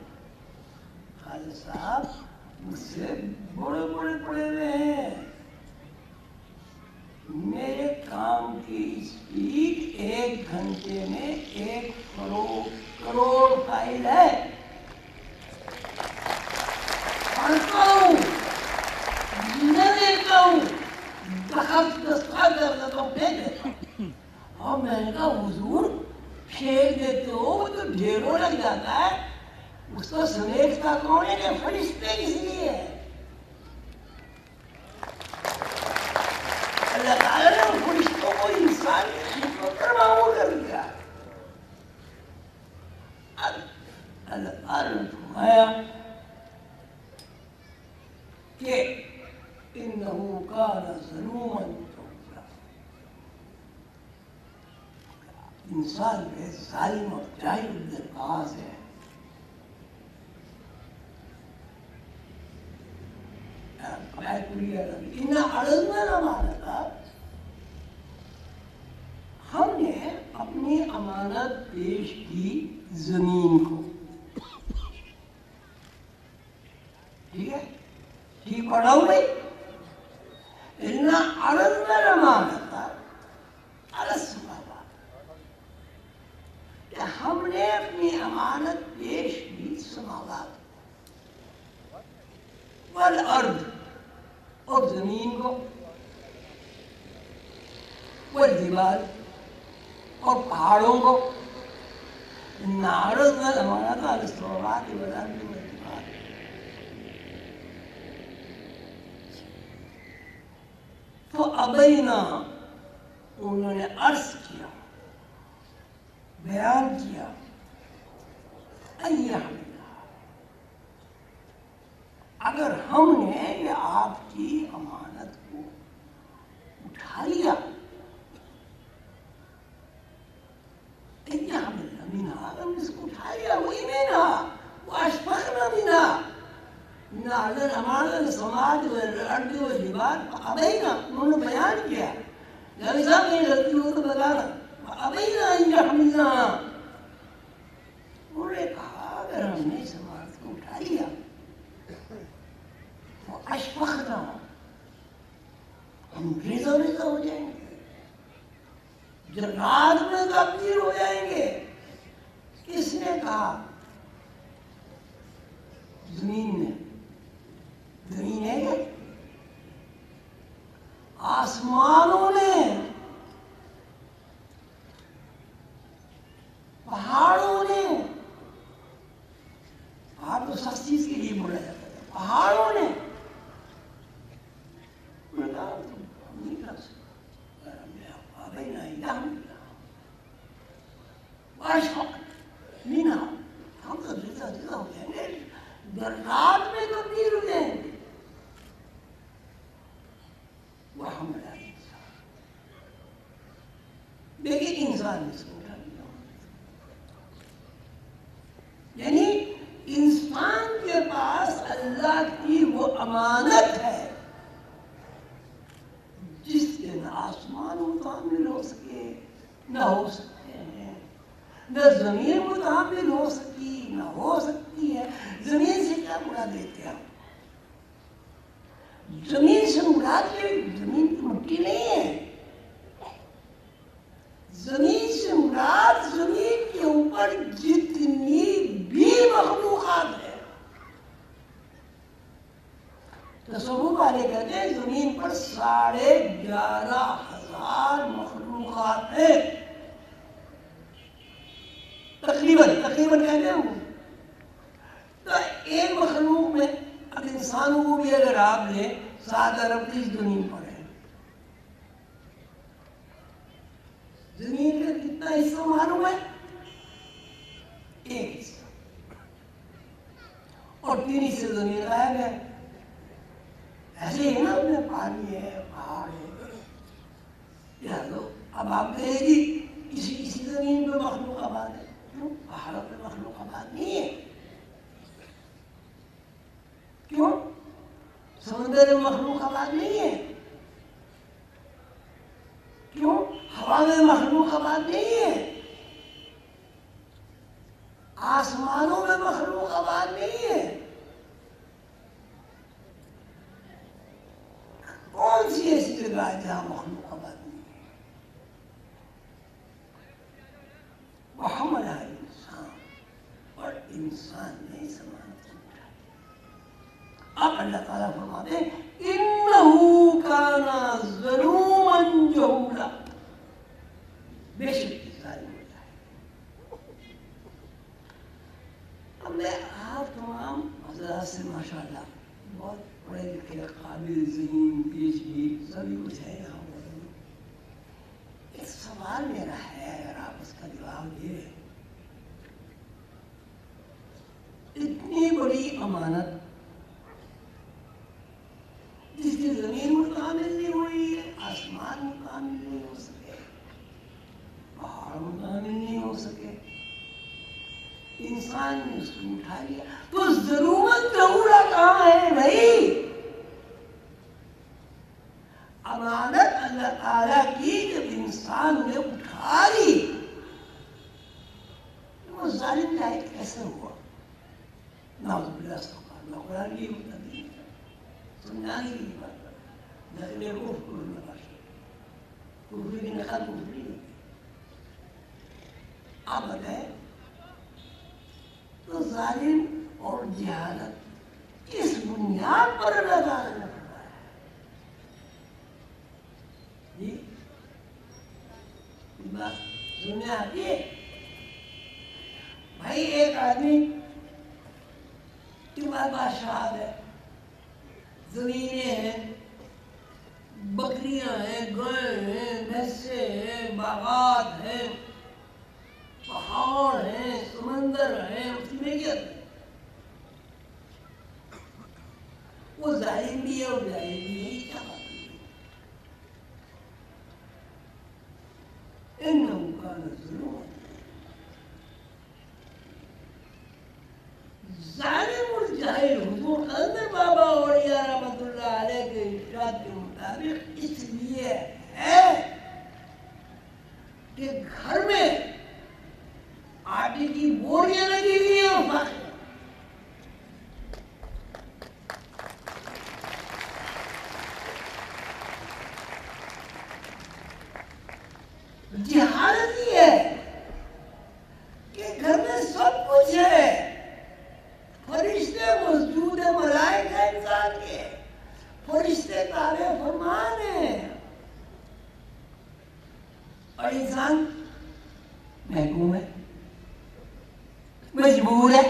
خواجہ صاحب مجھ سے بڑے بڑے پڑے ہوئے ہیں. میرے کام کی اسپیڈ 1 گھنٹے میں 1 کروڑ فائل ہے. پڑھتا ہوں، نہ دیتا ہوں، دستخط کر دیتا ہوں، پھینک دیتا ہوں. اور میں نے کہا حضور پھینک دیتے ہو وہ تو ڈھیروں لگ جاتا ہے، اس کو سمیٹتا کون ہے کہ فرشتے کس لیے ہے؟ اللہ تعالیٰ نے ان فرشتوں کو انسان کی خدمت پر معمور کر دیا. اللہ تعالیٰ نے فرمایا کہ انہو کان ظلوما جہولا، انسان کے ظالم اور جاہل درباز ہے. ہم نے اپنی امانت پیش کی زمین کو. ٹھیک ہے، ٹھیک پڑھا ہوں بھائی. عرضنا الامانت علی السماوات، کہ ہم نے اپنی امانت پیش کی سماوات والارض، اور زمین کو، والجبال، اور پہاڑوں کو. عرضنا الامانت علی السماوات والارض والجبال. تو ابینا، انہوں نے عرض کیا، بیان کیا، اگر ہم نے یہ آپ کی امانت کو اٹھا لیا، ہم نے اس کو اٹھا لیا، وہی مینا واشفقنا منها نعلن امانت السماوات والارض والجبال. ابینا، انہوں نے بیان کیا، نبی صاحب کہیں غلطی ہو تو بتانا. ابینا ان يحملنها، انہوں نے کہا اگر ہم نے اس امانت کو اٹھا لیا تو اشفقنا، ہم ریزہ ریزہ ہو جائیں گے، جنات میں تبدیل ہو جائیں گے. کس نے کہا؟ زمین نے. زمین ہے کہ آسمانوں نے، پہاڑوں نے. پہاڑ تو سخت چیز کے لیے بولا جاتا ہے. پہاڑوں نے نہیں کر سکتا. ہم تو ریزہ ریزہ ہو جائیں گے، ذرات میں تبدیل ہو جائیں گے. وہ ہمارا انسان، لیکن انسان نے اس کو اٹھا لیا. یعنی انسان کے پاس اللہ کی وہ امانت ہے جس کے نہ آسمان متحمل ہو سکے، نہ ہو سکتے ہیں، نہ زمین متحمل ہو سکی، نہ ہو سکتی ہے. زمین سے کیا مراد لیتے ہیں؟ زمین سے مراد یہ زمین کی مٹی نہیں ہے. زمین سے مراد زمین کے اوپر جتنی بھی مخلوقات ہے. تصوف والے کہتے ہیں زمین پر 11,500 مخلوقات ہیں. تقریباً کہتے ہیں. تو ایک مخلوق میں اب انسانوں کو بھی اگر آپ لیں 7 ارب کی زمین پر ہے. زمین کا کتنا حصہ معلوم ہے؟ 1 حصہ. اور 3 حصے زمین غائب ہے. ایسے ہی نا، اپنے پانی ہے، پہاڑ ہے. اب آپ کہیں گی کسی زمین پہ مخلوق آباد ہے. کیوں؟ پہاڑوں پہ مخلوق آباد نہیں ہے. کیوں؟ سمندر میں مخلوق آباد نہیں ہے. کیوں؟ ہوا میں مخلوق آباد نہیں ہے. آسمانوں میں مخلوق آباد نہیں ہے. کون سی ایسی جگہ ہے جہاں مخلوق آباد انسان نے اس امانت کو اٹھایا. اب اللہ تعالیٰ فرماتے ہیں اِنَّهُ كَانَ ظَلُومًا جَهُولًا، بے شک ظالم ہوتا ہے. اب میں آپ تمام حضرات سے ماشاءاللہ بہت پڑھے لکھے قابل ذہین PhD سبھی کچھ ہے یہاں پر. ایک سوال میرا ہے، اگر آپ اس کا جواب دیں. اتنی بڑی امانت جس کی زمین مکمل نہیں ہوئی ہے، آسمان مکمل نہیں ہو سکے، پہاڑ مکمل نہیں ہو سکے، انسان نے اس کو اٹھا لیا، تو ضرورت جہولا کہاں ہے بھائی؟ امانت اللہ تعالیٰ کی جب انسان نے اٹھا لی تو وہ ظالم لائق کیسے ہوا؟ نعوذ باللہ استغفر اللہ. قرآن کی مطلب سمجھانے کی بات کر لیکن یہ کفر نہ باشا کفر کی نقل کفری نہیں. آپ بتائیں تو ظالم اور جہالت کس بنیاد پر اللہ تعالیٰ نے فرمایا ہے؟ جی بات سننے آتی ہے بھائی. ایک آدمی تمہارے پاس شاد ہے، زمینیں ہیں، بکریاں ہیں، گائے ہیں، بھینسیں ہیں، باغات ہیں، پہاڑ ہیں، سمندر ہیں، اس میں کیا ہے؟ وہ ظالم بھی ہے اور ظالم بھی نہیں. کیا بات ہے؟ اِنَّهُ كَانَ ظَلُومًا. ظالم اور جاہل حضور قلندر بابا اولیاء رحمۃ اللہ علیہ کے ارشاد کے مطابق اس لیے ہے کہ گھر میں آٹے کی بوریاں لگی ہوئی ہیں اور فخر. جہالت یہ ہے کہ گھر میں سب کچھ ہے، فرشتے موجود ہیں، ملائکہ انسان کے، فرشتے تابع فرمان ہیں، اور انسان محکوم ہے، مجبور ہے.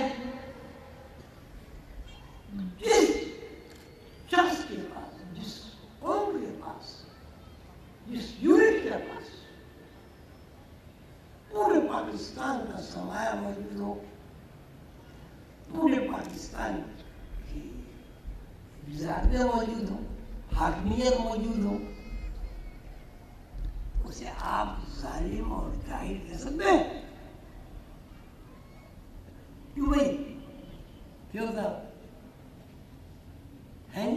جس شخص کے پاس، جس قوم کے پاس، جس یونٹ کے پاس پورے پاکستان کا سرمایہ موجود ہو، پورے پاکستان کی وزارتیں موجود ہوں، حاکمیت موجود ہو، اسے آپ ظالم اور جاہل کہہ سکتے ہیں؟ کیوں بھائی؟ کیوں صاحب ہیں؟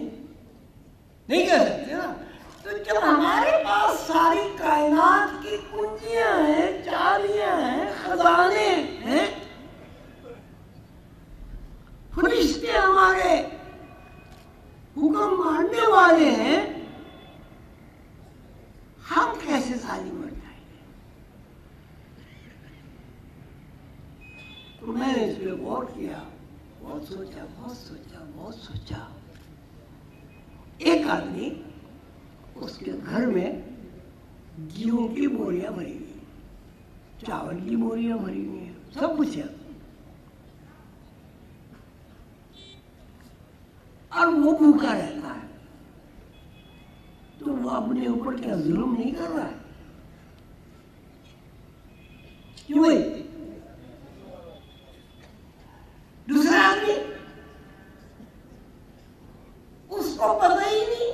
نہیں کہہ سکتے نا. تو جب ہمارے پاس ساری کائنات کی کنجیاں ہیں، چابیاں ہیں، خزانے ہیں، فرشتے ہمارے حکم ماننے والے ہیں، ہم کیسے ظالم بن جائیں گے؟ تو میں نے اس پہ غور کیا، بہت سوچا. ایک آدمی اس کے گھر میں گیہوں کی بوریاں بھری ہوئی ہیں، چاول کی بوریاں بھری ہوئی ہیں، سب کچھ ہے، اور وہ بھوکا رہتا ہے. تو وہ اپنے اوپر کیا ظلم نہیں کر رہا ہے؟ کیوں بھائی؟ دوسرا آدمی اس کو پتہ ہی نہیں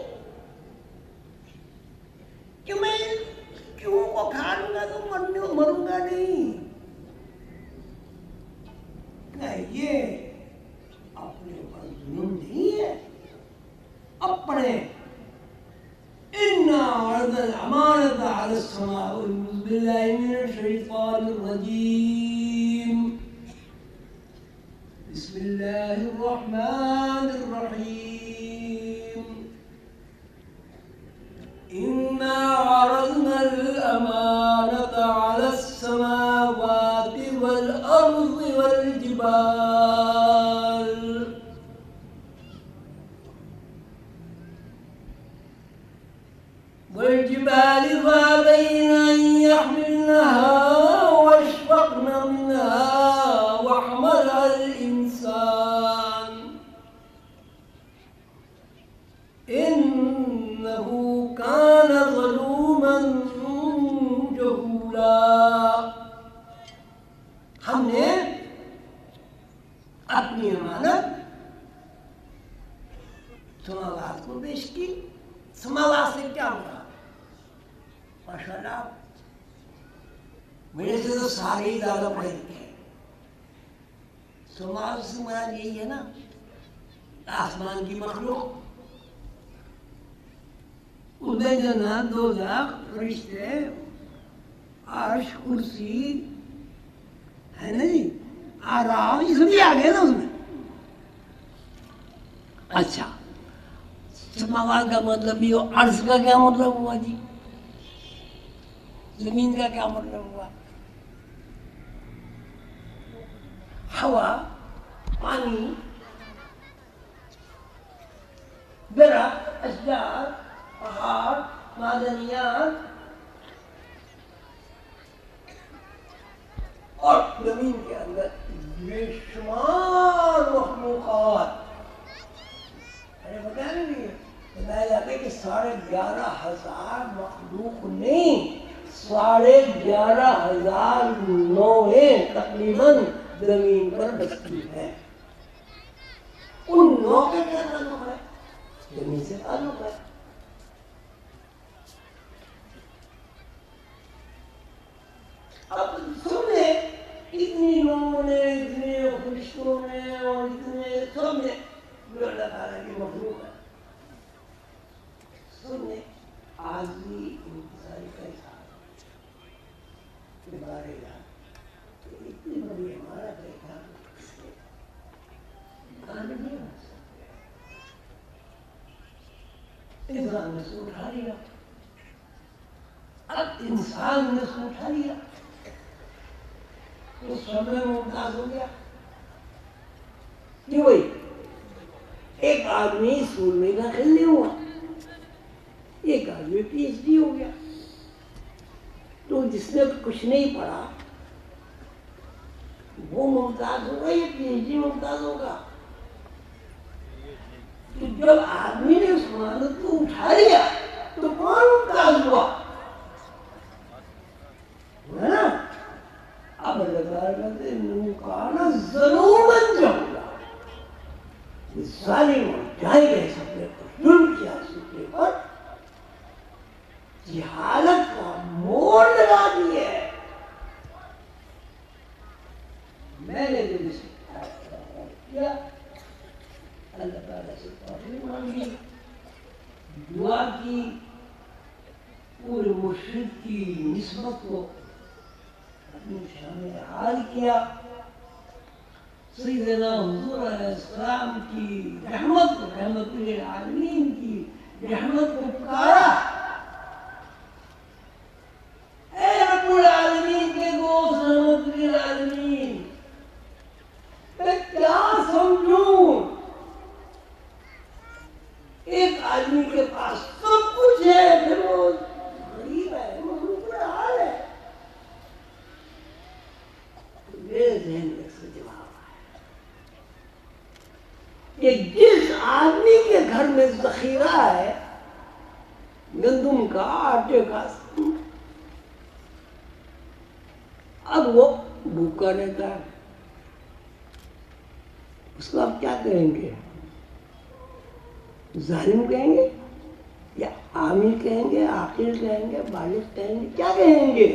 کہ میں کیوں کو کھا لوں گا تو مروں گا نہیں. یہ اپنے اوپر ظلم نہیں ہے. اب پڑھیں اِنَّا عَرَضْنَا الْأَمَانَةَ عَلَى السَّمَاوَاتِ وَالْأَرْضِ بِاللَّهِ مِنَ الشَّيْطَانِ الرَّجِيمِ بسم الله الرحمن الرحيم إِنَّا عَرَضْنَا الْأَمَانَةَ عَلَى السَّمَاوَاتِ وَالْأَرْضِ وَالْجِبَالِ تو سارے ہی زیادہ پڑھے لکھے ہیں. سماج سے مراد یہی ہے نا، آسمان کی مخلوق، ان میں جنات دوزخ فرشتے عرش کرسی ہے نا جی، آرام، یہ سب آ گئے نا اس میں. اچھا سماوات کا مطلب بھی ہو، عرض کا کیا مطلب ہوا جی، زمین کا کیا مطلب ہوا؟ ہوا، پانی، درخت، اشجار، پہاڑ، معدنیات اور زمین کے اندر بے شمار مخلوقات. بتایا نہیں، بتایا جاتا ہے کہ 11,500 مخلوق نہیں، 11,500 نوعیں تقریباً زمین پر بستی ہیں. ان نو کا کیا تعلق ہے؟ زمین سے تعلق ہے. اب سمجھے اتنی لوگوں نے، اتنے فرشتوں نے اور اتنے سب نے جو اللہ تعالیٰ کی مخلوق ہے، سب نے عاجزی انکساری کا اظہار کے بارے میں اتنی بڑی عمارت ہے کھانے نہیں آ سکتے. انسان نے سے اٹھا لیا. اب انسان نے سے اٹھا لیا تو سب میں ممتاز ہو گیا. کیوں بھائی؟ ایک آدمی اسکول میں داخل نہیں ہوا، ایک آدمی پی ایچ ڈی ہو گیا. تو جس نے کچھ نہیں پڑھا وہ ممتاز ہوگا یا پی ایچ ڈی ممتاز ہوگا؟ تو جب آدمی نے اس مانت کو اٹھا لیا تو کون ممتاز ہوا؟ ہے نا؟ اب اللہ تعالیٰ کہتے ہیں نوکانا ظلومن جہولا، ظالم اور جائے گئے سپنے پر ظلم کیا، سپنے پر جہالت کا موڑ لگا دی ہے. میں نے جو کیا اللہ تعالیٰ سے توفیق مانگی، دعا کی، پورے مرشد کی نسبت کو اپنی شامل حال کیا، سیدنا حضور علیہ السلام کی رحمت کو، رحمت للعالمین کی رحمت کو پکارا. اے رب العالمین کے دوست رحمت للعالمین، میں کیا سمجھوں؟ ایک آدمی کے پاس سب کچھ ہے، پھر وہ غریب ہے، مخلوق حال ہے. میرے ذہن میں سے جواب آیا کہ جس آدمی کے گھر میں ذخیرہ ہے گندم کا، آٹے کا، اب وہ بھوکا رہتا ہے، اس کو آپ کیا کہیں گے؟ ظالم کہیں گے یا عامل کہیں گے، عاقل کہیں گے، بالغ کہیں گے، کیا کہیں گے؟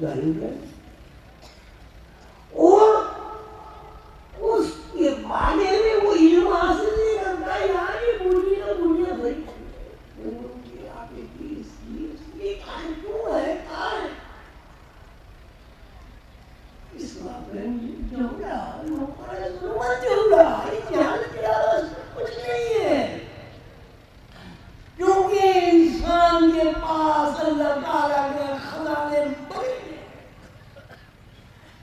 ظالم کہیں گے. اور اس کے بارے میں وہ علم حاصل نہیں کرتا، یار یہ بولیاں بھائی کیوں ہے؟ کچھ نہیں ہے، کیونکہ انسان کے پاس اللہ تعالیٰ کے خزانے بڑے ہیں.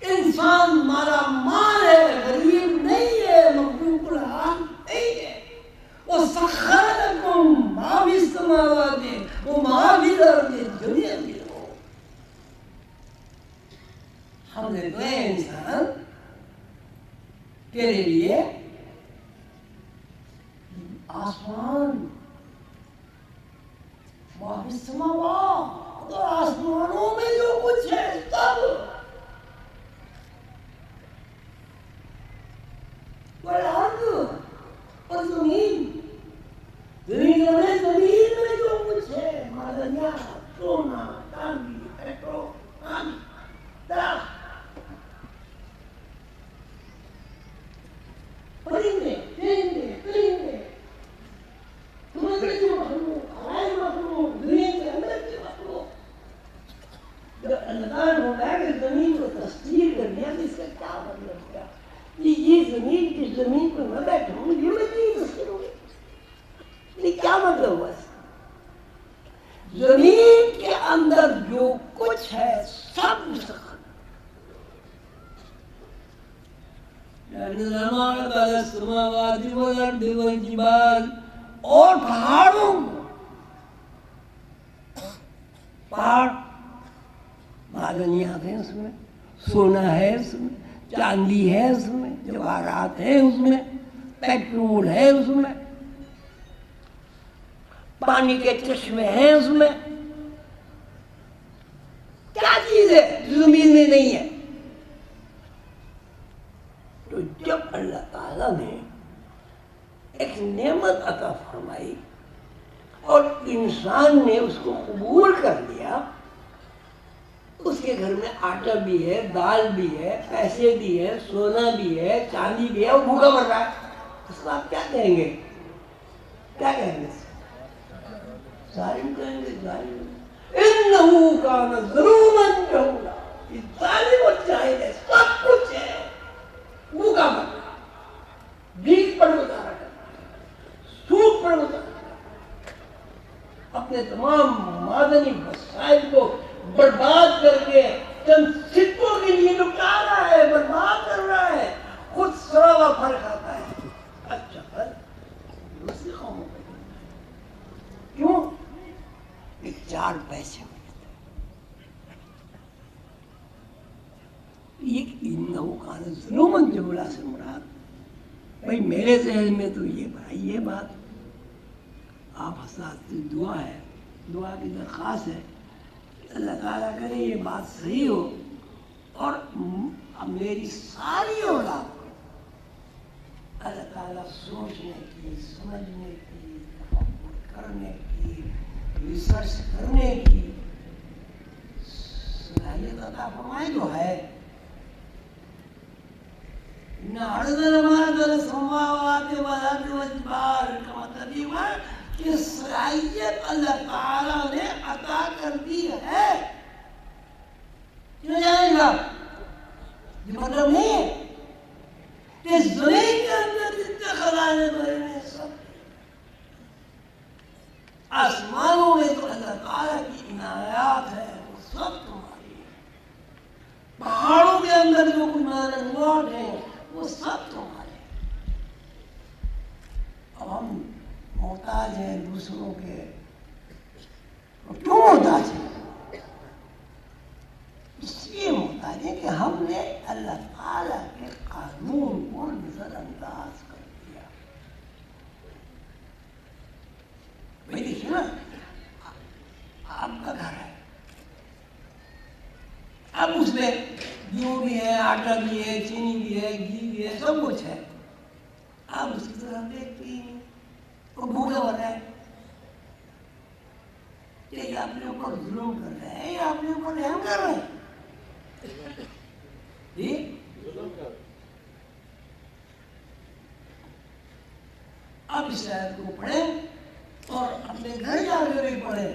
انسان مالا مال ہے، غریب نہیں ہے، مخلوق الحال نہیں ہے. وَسَخَّرَ لَكُم مَّا فِي السَّمَاوَاتِ وَمَا فِي الْأَرْضِ جَمِيعًا مِّنْهُ. ہم نے تو انسان تیرے لیے آسمان، مَا فِي السَّمَاوَاتِ، اور آسمانوں میں جو کچھ ہے سب، والارض، اور زمین میں جو کچھ ہے، معدنیات، سونا، چاندی، جب اللہ تعالیٰ نے بتایا کہ زمین کو تسخیر کر دیا تو اس کا کیا مطلب کیا؟ یہ زمین جس زمین پر نہ بیٹھا ہوں یہ نہیں تسخیر ہو گئی، یہ کیا مطلب ہوا اس کا؟ زمین کے اندر جو کچھ ہے سب مسخر، اور پہاڑوں پہاڑ معدنیات ہیں اس میں، سونا ہے اس میں، چاندی ہے اس میں، جواہرات ہیں اس میں، پیٹرول ہے اس میں، پانی کے چشمے ہیں اس میں، کیا چیز ہے جو زمین میں نہیں ہے؟ تو جب اللہ تعالیٰ نے ایک نعمت عطا فرمائی اور انسان نے اس کو قبول کر لیا، اس کے گھر میں آٹا بھی ہے، دال بھی ہے، پیسے بھی ہے، سونا بھی ہے، چاندی بھی ہے، وہ بھوکا مر رہا ہے، اس کو آپ کیا کہیں گے؟ کیا کہیں گے؟ ظالم کہیں گے، ظالم انہو کان ظلوما جہولا، یہ ظالم اور جاہل ہے، سب کچھ ہے، بھوکا مر رہا ہے، بھیک پر گزارا کر رہا ہے، سود پر گزارا کر رہا ہے، اپنے تمام معدنی وسائل کو برباد کر کے چند سکوں کے لیے لٹا رہا ہے، برباد کر رہا ہے، خود سڑا ہوا پھل کھاتا ہے، اچھا پھل دوسری قوموں پہ کیوں؟ کہ 4 پیسے ملتے ہیں۔ یہ انہو کان ظلوما جہولا سے مراد بھائی میرے ذہن میں تو یہ بات آپ حضرات سے دعا ہے، دعا کی درخواست ہے کہ اللہ تعالیٰ کرے یہ بات صحیح ہو اور میری ساری اولاد کو اللہ تعالیٰ سوچنے کی، سمجھنے کی، تفکر کرنے کی، ریسرچ کرنے کی صلاحیت عطا فرمائے جو ہے۔ نہ عرضنا مادر السماوات والارض والجبال کا مطلب یہ ہوا کہ صلاحیت اللہ تعالیٰ نے عطا کر دی ہے، کیوں جائیں گا؟ یہ مطلب نہیں ہے کہ زمین کے اندر جتنے خزانے بھرے ہیں سب، آسمانوں میں تو اللہ تعالیٰ کی عنایات ہے، وہ سب تمہاری ہے، پہاڑوں کے اندر جو کچھ معدنیات ہیں وہ سب تمہارے ہیں۔ اب ہم محتاج ہیں دوسروں کے، کیوں محتاج ہیں؟ اس لیے محتاج ہیں کہ ہم نے اللہ تعالیٰ کے قانون کو نظر انداز کر دیا۔ بھائی دیکھیے نا، آپ کا گھر ہے، اب اس میں گیہوں بھی ہے، آٹا بھی ہے، چینی بھی ہے، گھی بھی ہے، سب کچھ ہے، آپ اس کی طرح دیکھتے ہی نہیں، وہ بھوکا مر رہا ہے، یہ اپنے اوپر ظلم کر رہے ہیں یا اپنے اوپر رحم کر رہے ہیں؟ اب اس آیت کو پڑھیں اور اپنے گھر جا کے بھی پڑھیں۔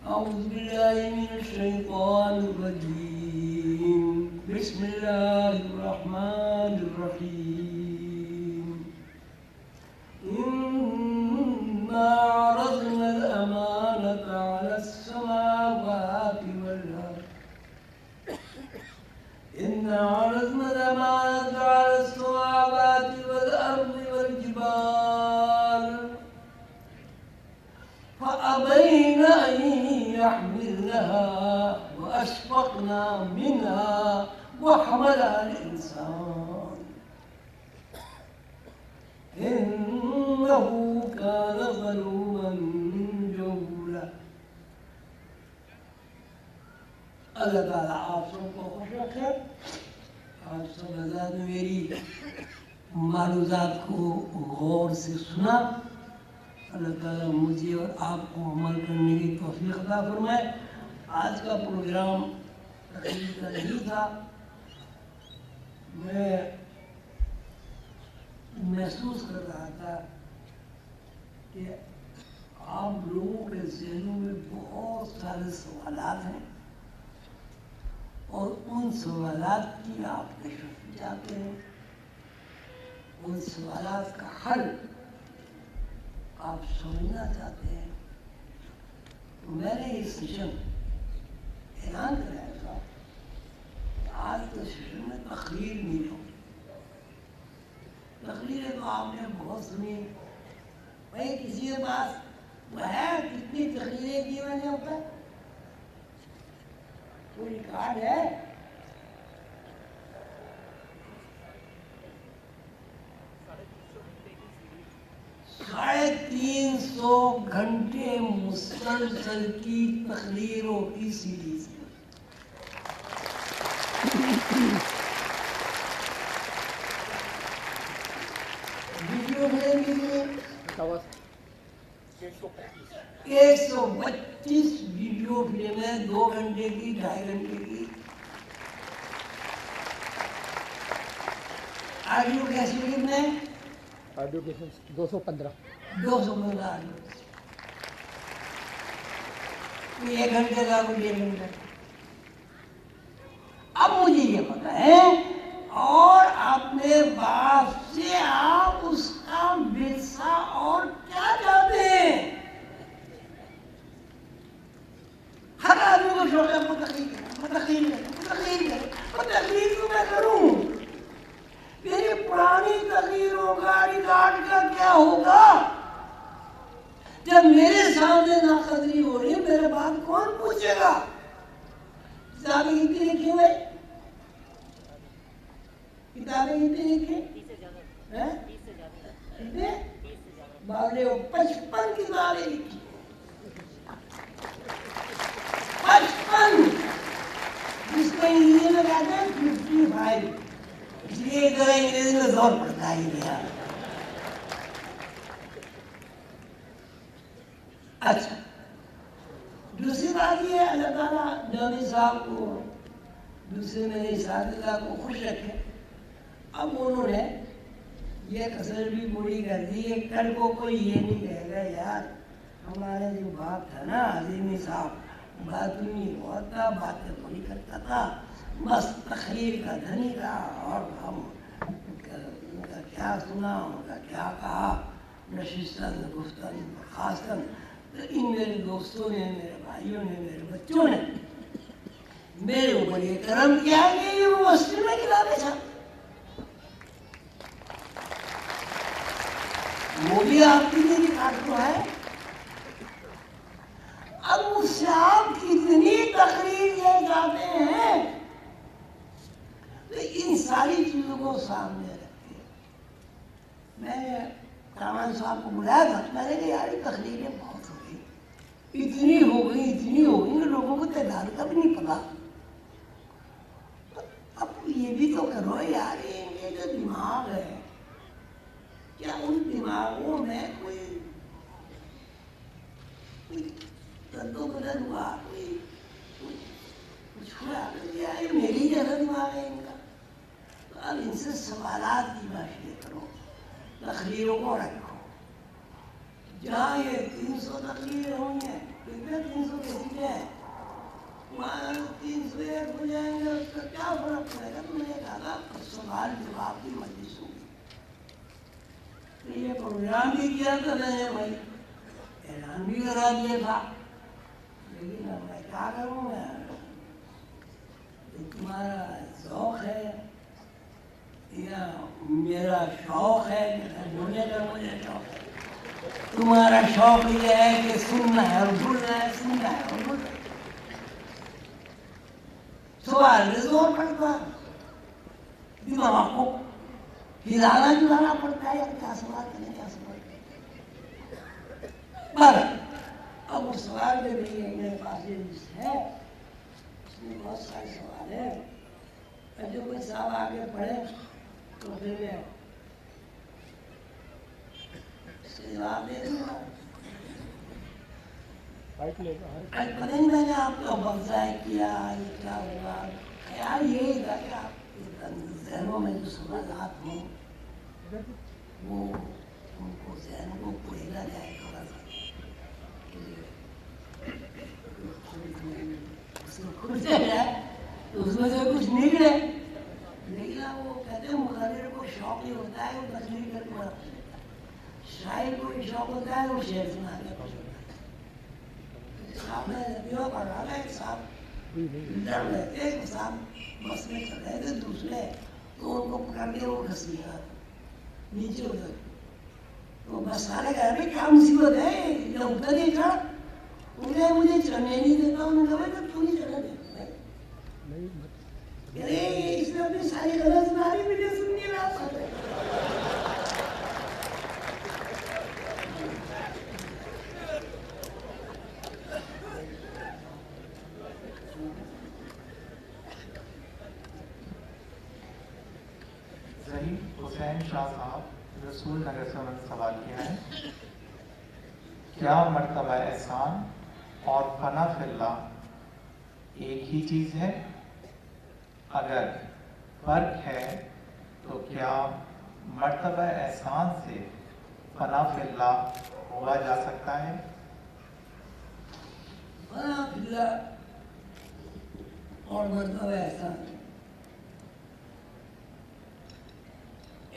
اعوذ باللہ من الشیطان الرجیم، بسم اللہ الرحمن الرحیم۔ انا عرضنا الامانة على السماوات والارض انا عرضنا الامانة على السماوات والارض والجبال فأبين أن يحملنها وأشفقن منها وحملها الإنسان إنه كان ظلوما جهولا۔ اللہ تعالیٰ آپ سب کو خوش رکھے، آپ سب حضرات نے میری معلومات کو غور سے سنا، اللہ تعالیٰ مجھے اور آپ کو عمل کرنے کی توفیق عطا فرمائے۔ آج کا پروگرام تقریر کا نہیں تھا، میں محسوس کر رہا تھا کہ آپ لوگوں کے ذہنوں میں بہت سارے سوالات ہیں اور ان سوالات کی آپ کشف چاہتے ہیں، ان سوالات کا حل آپ سمجھنا چاہتے ہیں. تو میں نے یہ سیشن اعلان کرایا تھا کہ آج کے سیشن میں تقریر نہیں ہوگی. تقریریں تو آپ نے بہت سنی. بھائی کسی کے پاس وہ ہے کتنی تقریریں کی میں نے اوپر کوئی ریکارڈ ہے؟ 350 گھنٹے مسلسل کی تقریروں کی سیریز. ویڈیو فلم کے لیے 125 ویڈیو فلمیں 2 گھنٹے کی 2.5 گھنٹے کی. آڈیو کیسی فلم ہے؟ Audio cassette 215 audio. 1 گھنٹے کا کوئی 1 گھنٹہ. اب مجھے یہ پتا ہے اور اپنے باپ سے آپ اس کا ورثہ اور کیا چاہتے ہیں؟ ہر آدمی کو شوق ہے تقریر تو میں کروں. میری پرانی تقریروں کا ریکارڈ کا کیا ہوگا جب میرے سامنے ناقدری ہو رہی ہے؟ میرے بعد کون پوچھے گا؟ کتابیں کتنی لکھی ہوئے؟ کتابیں کتنی لکھی؟ 55 کتابیں لکھی. 55 جس کو انگریزی میں کہتے ہیں 55. اس لیے ادھر انگریزی میں زور پڑتا ہی نہیں. اچھا دوسری بات یہ ہے اللہ تعالیٰ جامی صاحب کو دوسرے میرے اساتذہ کو خوش رکھے. اب انہوں نے یہ کسر بھی پوری کر دی ہے. کل کو کوئی یہ نہیں کہے گا یار ہمارے جو باپ تھا نا عظیمی صاحب بات نہیں ہوتا، باتیں پوری کرتا تھا، بس تقریر کا دھنی تھا اور ہم ان کا کیا سنا ان کا کیا کہا نشستن گفتن برخاستن. ان میرے دوستوں نے، میرے بھائیوں نے، میرے بچوں نے میرے اوپر یہ کرم کیا کہ یہ مسجد میں کتابیں چھاپی. وہ بھی آپ کی لیے ریکارڈ تو ہے. اب اس سے آپ کتنی تقریر لے جاتے ہیں تو ان ساری چیزوں کو سامنے رکھتے. میں نے کامان صاحب کو بلایا تھا، میں نے کہا یار تقریریں بہت ہو گئی، اتنی ہو گئی کہ لوگوں کو تعداد کا بھی نہیں پتا. اب یہ بھی تو کرو یار، یہ جو دماغ ہے کیا ان دماغوں میں کوئی تندو بدل ہوا، کوئی کچھ ہوا؟ یہ میری جگہ دماغ ہے ان کا. تو اب ان سے سوالات کی باشیت کرو، تقریروں کو رکھو. جہاں یہ 300 تقریریں ہوئی ہیں 300 کیسی ہیں، وہاں 301 ہو جائیں گے، اس کا کیا فرق پڑے گا؟ تو میں نے کہا سوال جواب کی مجلس ہوگی. تو یہ پروگرام بھی کیا تھا میں نے، بھائی اعلان بھی کرا دیا تھا، لیکن اب میں کیا کروں؟ میں تمہارا ذوق ہے یا میرا شوق ہے؟ بولنے کا مجھے شوق ہے. تمہارا شوق یہ ہے کہ سننا ہے اور بھولنا ہے، سننا ہے اور بھولنا ہے. سوال میں زور پڑتا ہے، دماغ کو ہلانا جلانا پڑتا ہے. کیا سوال کریں، کیا سوال کریں. پر اب اس سوال میں بھی میرے پاس یہ لسٹ ہے، اس میں بہت سارے سوال ہیں. اب جو کوئی صاحب آگے پڑھے تو پھر میں اس کے جواب دے دوں گا. پتہ نہیں میں نے آپ کو بغضائی کیا، یہ کیا ہوا. خیال یہی تھا کہ آپ ذہنوں میں جو سوالات ہوں وہ ان کو ذہن کو کھیلا جائے تھوڑا سا. کھلتے جائے تو اس میں سے کچھ نکلے، لیکن وہ کہتے ہیں مقرر کو شوق ہی ہوتا ہے وہ تقریر کر کے بنا لیتا ہے، شاعر کو بھی شوق ہوتا ہے وہ شعر سنا کے خوش ہوتا ہے۔ صاحب نے ربیعہ پڑھ رہا ہے، صاحب لڑ رہے تھے، صاحب بس میں چل رہے تھے دوسرے، تو ان کو پکڑ کے وہ گھس لیا نیچے اتر، تو بس سارے کہہ رہے کیا مصیبت ہے یہ اتر ہی چڑھ، انہیں مجھے چڑھنے نہیں دیتا، انہوں نے کہا تب کیوں نہیں چڑھنے دیتا، اس نے اپنی ساری غلط سناری مجھے سن نہیں رہا سکتے۔ حسین شاہ صاحب رسول نگر سے انہوں نے سوال کیا ہے، کیا مرتبہ احسان اور فنا فی اللہ ایک ہی چیز ہے؟ اگر فرق ہے تو کیا مرتبہ احسان سے فنا فی اللہ ہوا جا سکتا ہے؟ فنا فی اللہ اور مرتبہ احسان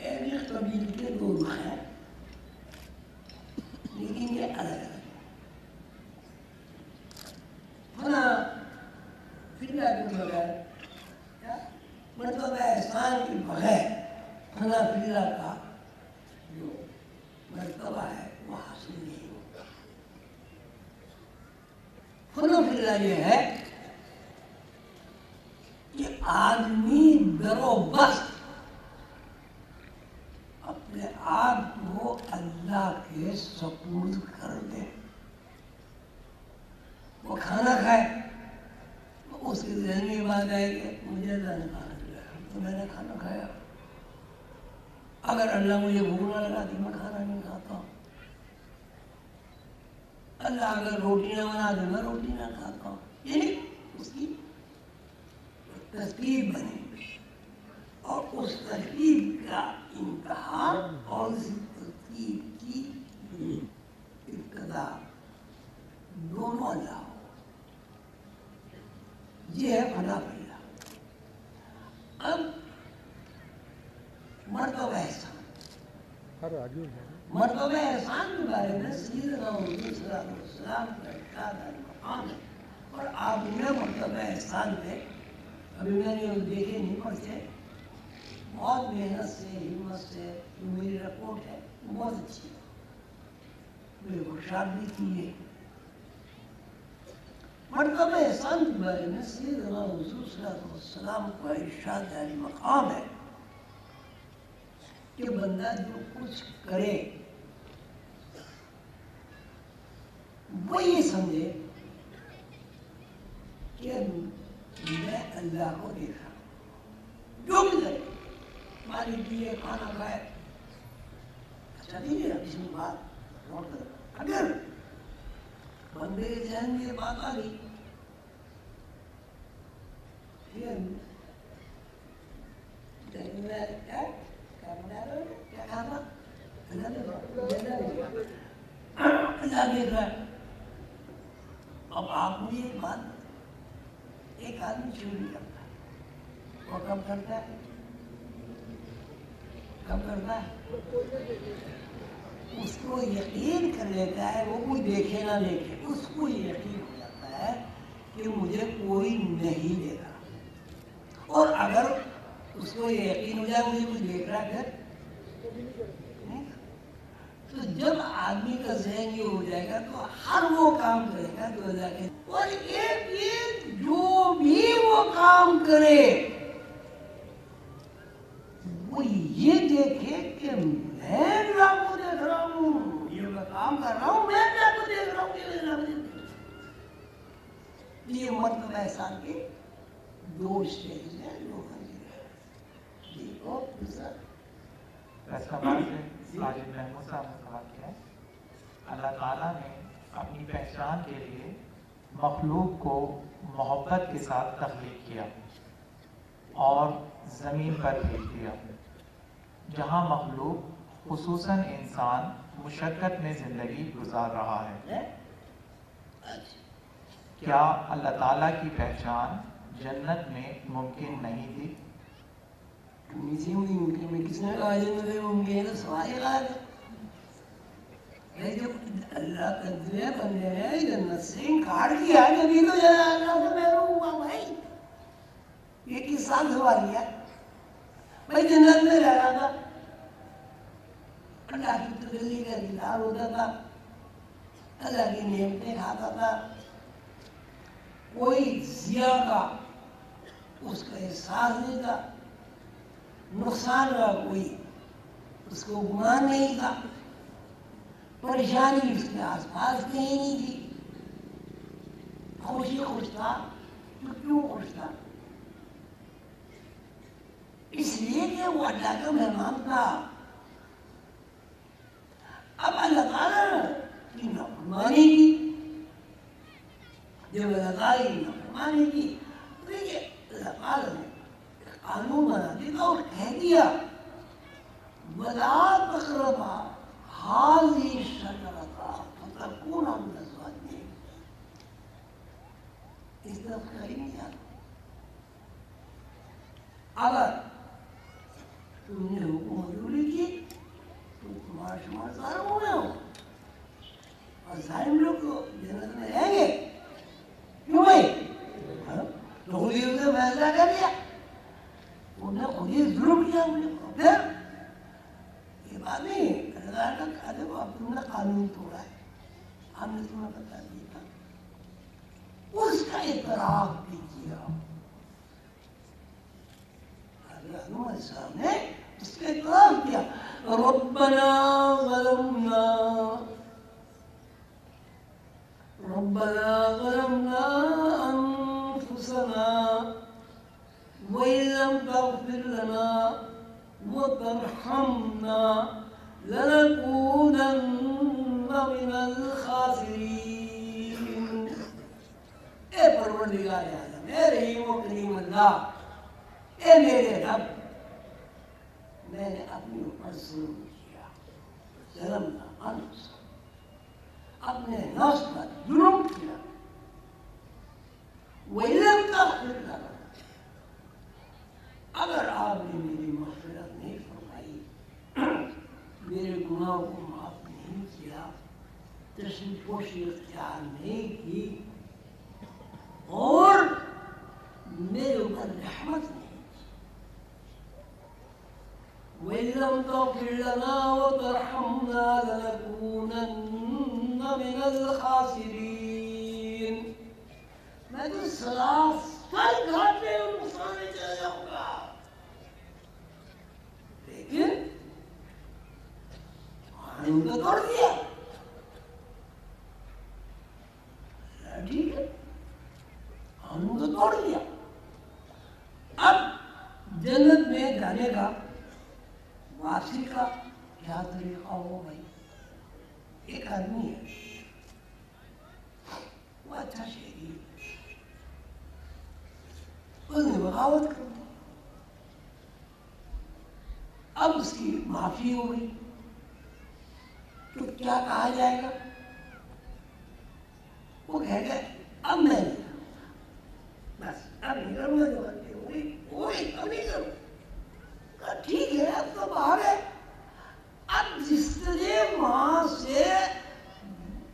ایک قبیل کے دو رخ ہیں، لیکن یہ الگ الگ ہیں۔ فنا فی اللہ کے بغیر مرتبہ احسان کے بغیر فنا فی اللہ کا جو مرتبہ ہے وہ حاصل نہیں ہوتا۔ فنا فی اللہ یہ ہے کہ آدمی در و بست اپنے آپ کو اللہ کے سپرد کر دے، وہ کھانا کھائے اس کے ذہن میں بات آئے کہ مجھے اللہ نے کھانا کھلایا تو میں نے کھانا کھایا، اگر اللہ مجھے بھوک نہ لگا تو میں کھانا نہیں کھاتا ہوں، اللہ اگر روٹی نہ بنا تو میں روٹی نہ کھاتا ہوں، یعنی اس کی ترکیب بنے اور اس ترکیب کا انتہا اور اس ترکیب کی ابتدا دونوں اللہ ہو، یہ ہے فنا فی اللہ۔ اب مرتبہ احسان، مرتبہ احسان کے بارے میں سیدنا حضور صلی اللہ علیہ وسلم کا ارشاد مقام ہے، اور آپ نے مرتبہ احسان پہ ابھی میں نے دیکھے نہیں پڑھتے، بہت محنت سے ہمت سے میری رپورٹ ہے بہت اچھی ہے، میرے کو شاد بھی کی ہے۔ مرتبہ احسان کے بارے میں سیدنا حضور صلی اللہ علیہ وسلم کا ارشاد علی مقام ہے کہ بندہ جو کچھ کرے وہ یہ سمجھے کہ میں اللہ کو دیکھ رہا ہوں، جو بھی کرے پانی پیے کھانا کھائے اچھا نہیں ہے، کسی بات نوٹ کر، اگر بندے کے ذہن میں یہ بات آ گئی کیا کہا تھا اللہ دیکھ رہا ہے، اب آپ مجھے ایک بات، ایک آدمی چوری کرتا ہے وہ کب کرتا ہے، کب کرتا ہے، اس کو یقین کر لیتا ہے، وہ کوئی دیکھے نہ دیکھے اس کو یقین ہو جاتا ہے کہ مجھے کوئی نہیں دیکھ رہا، اور اگر اس کو یہ یقین ہو جائے مجھے کوئی دیکھ رہا ہے تو جب آدمی کا ذہن یہ ہو جائے گا تو ہر وہ کام کرے گا جو اللہ کے، اور ایک جو بھی وہ کام کرے وہ یہ دیکھے کہ میں اللہ کو دیکھ رہا ہوں، یہ میں کام کر رہا ہوں میں اللہ کو دیکھ رہا ہوں، یہ مطلب احسان کے دو اسٹیج ہیں، دو منزل ہیں۔ جی اور دوسرا صاحب نے سوال کیا ہے، اللہ تعالیٰ نے اپنی پہچان کے لیے مخلوق کو محبت کے ساتھ تخلیق کیا اور زمین پر بھیج دیا، جہاں مخلوق خصوصاً انسان مشقت میں زندگی گزار رہا ہے، کیا اللہ تعالیٰ کی پہچان جنت میں ممکن نہیں تھی؟ نیچے ممکن میں کس نے کہا جنت میں ممکن ہے؟ تو سوال غلط ہے. جب اللہ کا دنیا بندے نے جنت سے انکار کیا جبھی تو اللہ سے محروم ہوا بھائی. یہ کس سال سوال کیا بھائی؟ جنت میں رہ رہا تھا، اللہ کی تجلی کا دیدار ہوتا تھا، اللہ کی نعمتیں کھاتا تھا، کوئی ضیاء کا اس کا احساس نہیں تھا، نقصان کا کوئی اس کو گمان نہیں تھا، پریشانی اس کے آس پاس کہیں نہیں تھی. خوشی خوش تھا. تو کیوں خوش تھا؟ اس لیے کہ وہ اللہ کا مہمان تھا. اب اللہ تعالیٰ کی نافرمانی کی، جب اللہ تعالیٰ کی نافرمانی کی تو یہ اللہ تعالیٰ نے قانون بنا دیا اور کہہ دیا وَلَا تَقْرَبَا هَٰذِهِ الشَّجَرَةَ فَتَكُونَا مِنَ الظَّالِمِينَ. اس طرف قریب نہیں آتا. اگر تم نے حکم حضوری کی تو تمہارا شمار ظالم ہو گئے ہو، اور ظالم لوگ تو جنت میں رہیں گے. کیوں بھائی؟ تو خود ہی اسے فیصلہ کر لیا، انہوں نے خود ہی ظلم کیا. پھر یہ بات نہیں اللہ کا کہا دیکھو اب تم نے قانون توڑا ہے، ہم نے تمہیں بتا دیا، اس کا اعتراف بھی کیا. السلام نے اس کا اعتراف کیا. ربنا ظلمنا انفسنا وإن لم تغفر لنا وترحمنا لنكونن من الخاسرين. اے پروردگار عالم، اے رحیم و کریم اللہ، اے میرے رب، میں نے اپنے اوپر ظلم کیا. ظلمنا انفسنا، اپنے نفس پر ظلم کیا. وَإِلَّمْ تَغْفِرْ لَنَا، اگر آپ نے میری مغفرت نہیں فرمائی، میرے گناہوں کو معاف نہیں کیا، تشریف پوشی اختیار نہیں کی، اور میرے اوپر رحمت نہیں کی. وَإِلَّمْ تَغْفِرْ لَنَا وَتَرْحَمْنَا لَنَكُونَنَّ مِنَ الْخَاسِرِينَ. میں تو سلاسل گھاٹے اور نقصان میں چلا جاؤں گا. لیکن قانون کو توڑ دیا. ٹھیک ہے، قانون کو توڑ دیا. اب جنت میں جانے کا واپسی کا کیا طریقہ ہو بھائی؟ ایک آدمی ہے، وہ اچھا شہری ہے، اس نے بغاوت کر دی. اب اس کی معافی ہو گئی تو کیا کہا جائے گا؟ وہ کہے گا اب میں نہیں کروں گا، بس اب نہیں کروں گا. جو غلطی ہو گئی اب نہیں کروں گا. ٹھیک ہے، اب تو باہر ہے. اب جس طرح وہاں سے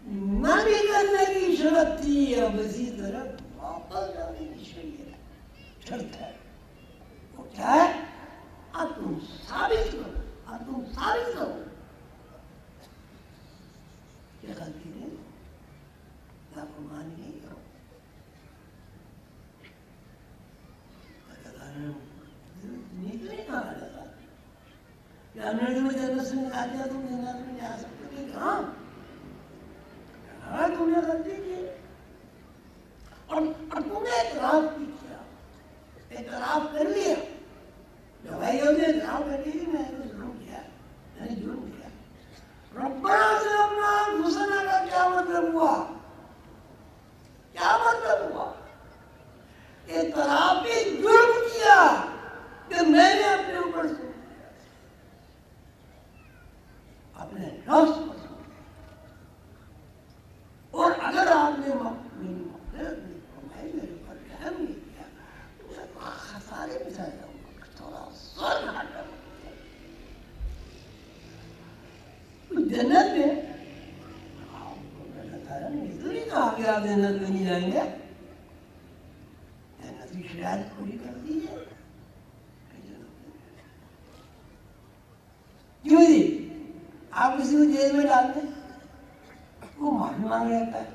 نہ نکلنے کی شرط تھی، اب اسی طرح واپس جانے کی شرط ہے. وہ کیا ہے؟ اب تم ثابت کرو کہ غلطی نہیں، لاپرواہی نہیں کرو. نہیں کہا جاتا کہ ہم نے تمہیں جنت سے نکال دیا، تم جنت میں جا سکتے ہو. ہاں تم نے غلطی کی اور تم نے اعتراف بھی کیا، اعتراف کر لیا. جو بھائی ہم نے اعتراف کر لیا میں نے ظلم کیا، میں نے جرم کیا. ربنا ظلمنا انفسنا کا کیا مطلب ہوا؟ کیا مطلب ہوا؟ اعتراف بھی جرم کیا کہ میں نے اپنے اوپر سے اپنے نفس پر. اور اگر آپ نے میری مغفرت جنت میں نہیں جائیں گے؟ جنت کی شرائط پوری کر دیجیے. کیوں جی؟ آپ کسی کو جیل میں ڈال دیں، وہ معافی مانگ لیتا ہے،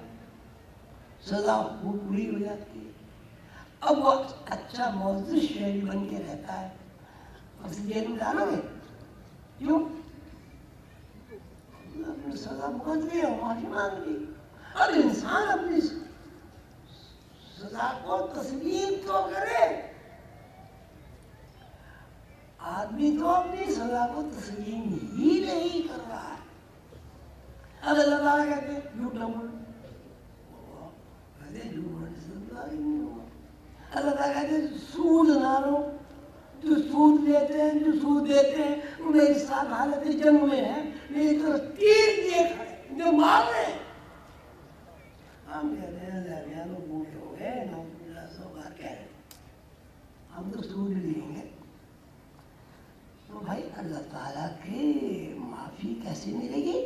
سزا خوب پوری ہو جاتی ہے، اب وہ اچھا معزز شہری بن کے رہتا ہے. اب جیل میں ڈالو گے کیوں؟ اپنی سزا بھگت لی اور معافی مانگ لی. اور انسان اپنی سزا کو تسلیم تو کرے. آدمی تو اپنی سزا کو تسلیم ہی نہیں کر رہا ہے. اب اللہ تعالیٰ کہتے ہیں جھوٹ نہ بولو، کہتے جھوٹ بولنے سے اللہ نہیں ہوگا. اللہ تعالیٰ کہتے ہیں سود نہ لو، جو سود لیتے ہیں جو سود دیتے ہیں وہ میری ساتھ حالت جنگ میں ہے، میری طرف تیر دیے کھڑے جو مار رہے ہیں. ہم کہتے ہیں درمیان میں بوڑھے ہو گئے، 9 بار کہہ رہے ہم تو سود لیں گے. تو بھائی اللہ تعالیٰ کی معافی کیسے ملے گی؟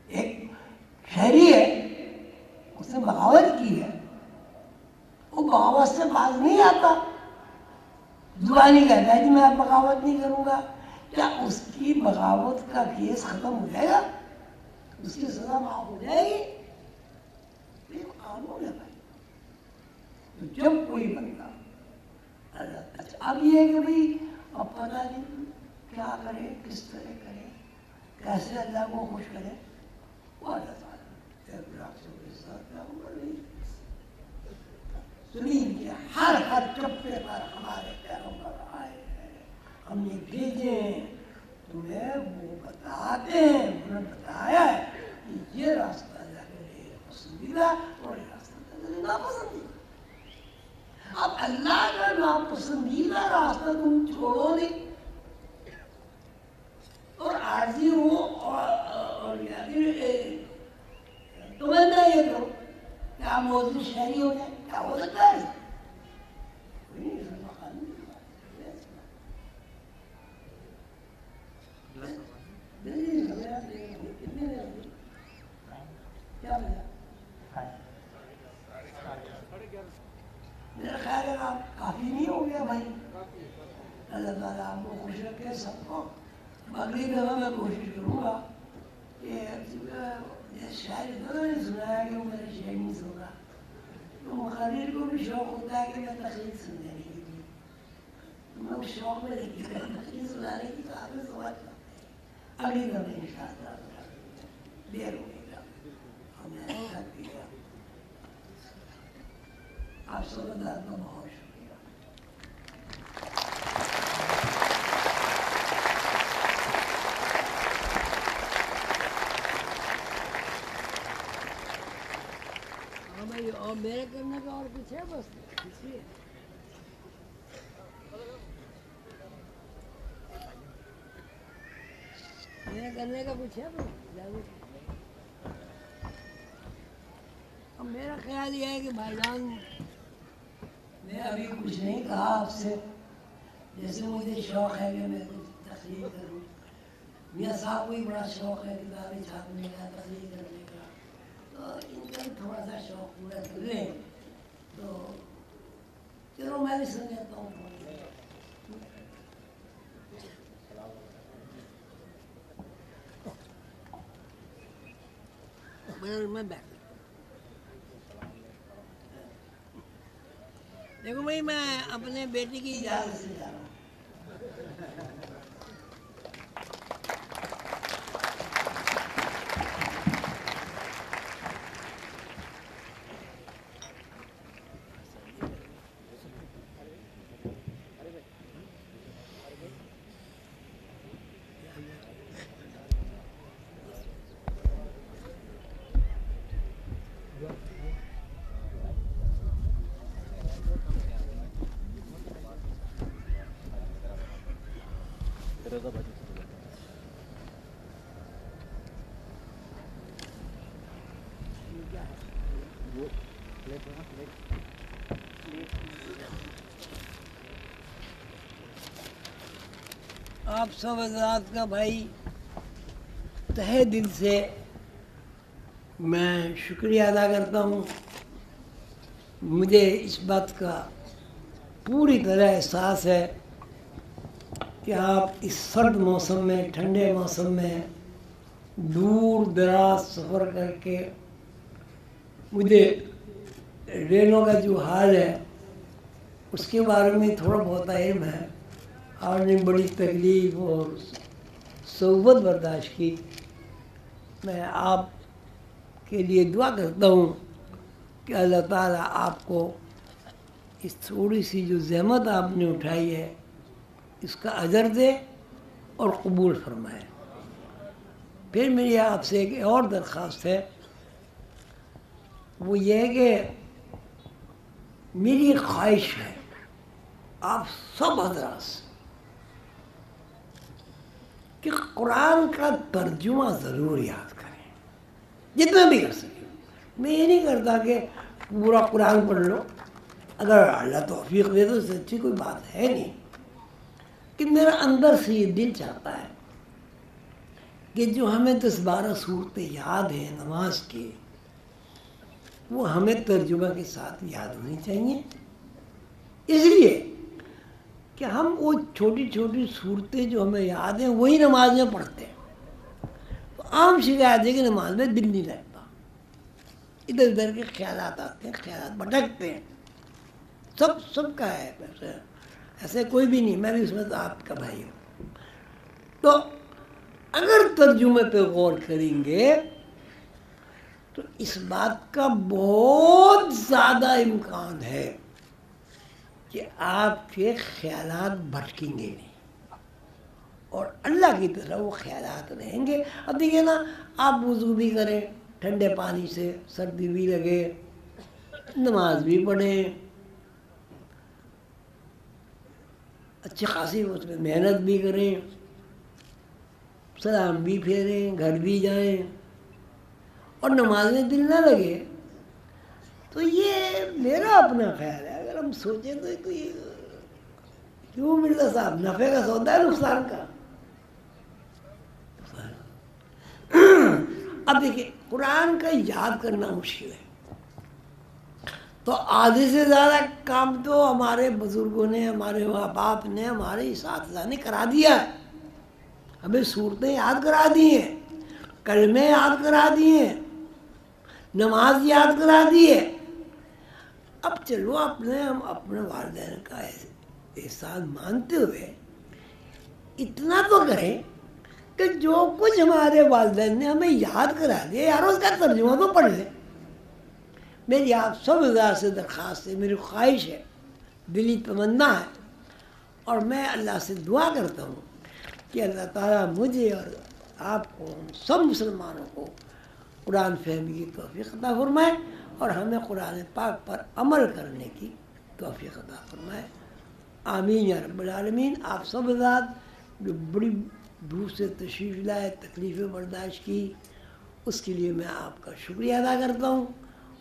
ایک شہری ہے، اس نے بغاوت کی ہے، وہ بغاوت سے باز نہیں آتا، زبانی کہتا ہے کہ میں اب بغاوت نہیں کروں گا. کیا اس کی بغاوت کا کیس ختم ہو جائے گا؟ اس کی سزا معاف ہو جائے گی؟ یہ قانون ہے بھائی. تو جب کوئی بندہ اچھا اب یہ ہے کہ بھائی اب پتہ نہیں کیا کرے، کس طرح کرے، کیسے اللہ کو خوش کرے، وہ اللہ تعالیٰ کے ساتھ زمین کے ہر چپے پر ہمارے پیغمبر آئے ہیں، ہم نے بھیجے ہیں، تمہیں وہ بتاتے ہیں، انہوں نے بتایا ہے کہ یہ راستہ اللہ کے لیے پسندیدہ اور یہ راستہ اللہ کے لیے ناپسندیدہ. اب اللہ کا ناپسندیدہ راستہ تم چھوڑو نہیں اور عارضی ہو اور تمہیں نہ یہ کرو کہ آپ موضوع شہری ہو جائیں. کیا ہو سکتا ہے؟ میرا خیال ہے آپ کافی نہیں ہو گیا بھائی. اللہ تعالیٰ آپ کو خوش رکھے سب کو. اگلی دفعہ میں کوشش کروں گا کہ شاعر تو نے سنایا کہ وہ میرے شعر نہیں سن رہا، تو مقرر کو بھی شوق ہوتا ہے کہ میں تقریر سننے کی تھی، تو میں اس شوق میں لگی تقریر سنانے کی. تو آپ نے سوال کرتے ہیں اگلی دفعہ انشاءاللہ دیر ہو گئی گا ہمیں تھک گیا. آپ سب کا بہت شکریہ. اور میرے کرنے کا اور کچھ ہے؟ بس میرے کرنے کا کچھ ہے؟ اب میرا خیال یہ ہے کہ بھائی جان میں ابھی کچھ نہیں کہا آپ سے. جیسے مجھے شوق ہے کہ میں کچھ تقریر کروں، میاں صاحب کو بھی بڑا شوق ہے کتابیں چھاپنے کا، تقریر کرنے کا، تو ان کا بھی تھوڑا سا شوق پورا کر لیں. تو چلو میں بھی سن لیتا ہوں. میں بیٹھ دیکھو بھائی، میں اپنے بیٹی کی اجازت سے جا رہا ہوں. آپ سب حضرات کا بھائی تہہ دل سے میں شکریہ ادا کرتا ہوں مجھے اس بات کا پوری طرح احساس ہے کہ آپ اس سرد موسم میں، ٹھنڈے موسم میں دور دراز سفر کر کے، مجھے ریلوں کا جو حال ہے اس کے بارے میں تھوڑا بہت علم ہے. آپ نے بڑی تکلیف اور صعوبت برداشت کی. میں آپ کے لیے دعا کرتا ہوں کہ اللہ تعالیٰ آپ کو اس تھوڑی سی جو زحمت آپ نے اٹھائی ہے اس کا اجر دے اور قبول فرمائے. پھر میری آپ سے ایک اور درخواست ہے، وہ یہ ہے کہ میری خواہش ہے آپ سب حضرات سے کہ قرآن کا ترجمہ ضرور یاد کریں جتنا بھی کر سکیں. میں یہ نہیں کرتا کہ پورا قرآن پڑھ لو، اگر اللہ توفیق دے تو اس سے اچھی کوئی بات ہے نہیں، کہ میرا اندر سے یہ دل چاہتا ہے کہ جو ہمیں 10-12 صورتیں یاد ہیں نماز کی، وہ ہمیں ترجمہ کے ساتھ یاد ہونی چاہیے. اس لیے کہ ہم وہ چھوٹی چھوٹی صورتیں جو ہمیں یاد ہیں وہی نماز میں پڑھتے ہیں. تو عام شکایت ہے کہ نماز میں دل نہیں لگتا، ادھر ادھر کے خیالات آتے ہیں، خیالات بھٹکتے ہیں. سب کا ہے، ایسے کوئی بھی نہیں، میں بھی اس میں آپ کا بھائی ہوں. تو اگر ترجمے پہ غور کریں گے تو اس بات کا بہت زیادہ امکان ہے کہ آپ کے خیالات بھٹکیں گے نہیں اور اللہ کی طرح وہ خیالات رہیں گے. اب دیکھیے نا، آپ وضو بھی کریں ٹھنڈے پانی سے، سردی بھی لگے، نماز بھی پڑھیں، اچھی خاصی اس میں محنت بھی کریں، سلام بھی پھیریں، گھر بھی جائیں، اور نماز میں دل نہ لگے، تو یہ میرا اپنا خیال ہے. اگر ہم سوچیں تو یہ کیوں مرزا صاحب، نفع کا سودا ہے نقصان کا؟ اب دیکھیں، قرآن کا یاد کرنا مشکل ہے، تو آدھے سے زیادہ کام تو ہمارے بزرگوں نے، ہمارے ماں باپ نے، ہمارے اساتذہ نے کرا دیا ہے. ہمیں صورتیں یاد کرا دی ہیں، کلمے یاد کرا دیے ہیں، نماز یاد کرا دی ہے. اب چلو ہم اپنے والدین کا احسان مانتے ہوئے اتنا تو کریں کہ جو کچھ ہمارے والدین نے ہمیں یاد کرا دیا یار اس کا ترجمہ تو پڑھ لیں. میری آپ سب حضرات سے درخواست ہے، میری خواہش ہے، دلی تمنا ہے، اور میں اللہ سے دعا کرتا ہوں کہ اللہ تعالیٰ مجھے اور آپ کو، ہم سب مسلمانوں کو قرآن فہمی کی توفیق عطا فرمائے اور ہمیں قرآن پاک پر عمل کرنے کی توفیق عطا فرمائے. آمین یا رب العالمین. آپ سب حضرات جو بڑی دور سے تشریف لائے، تکلیفیں برداشت کی، اس کے لیے میں آپ کا شکریہ ادا کرتا ہوں،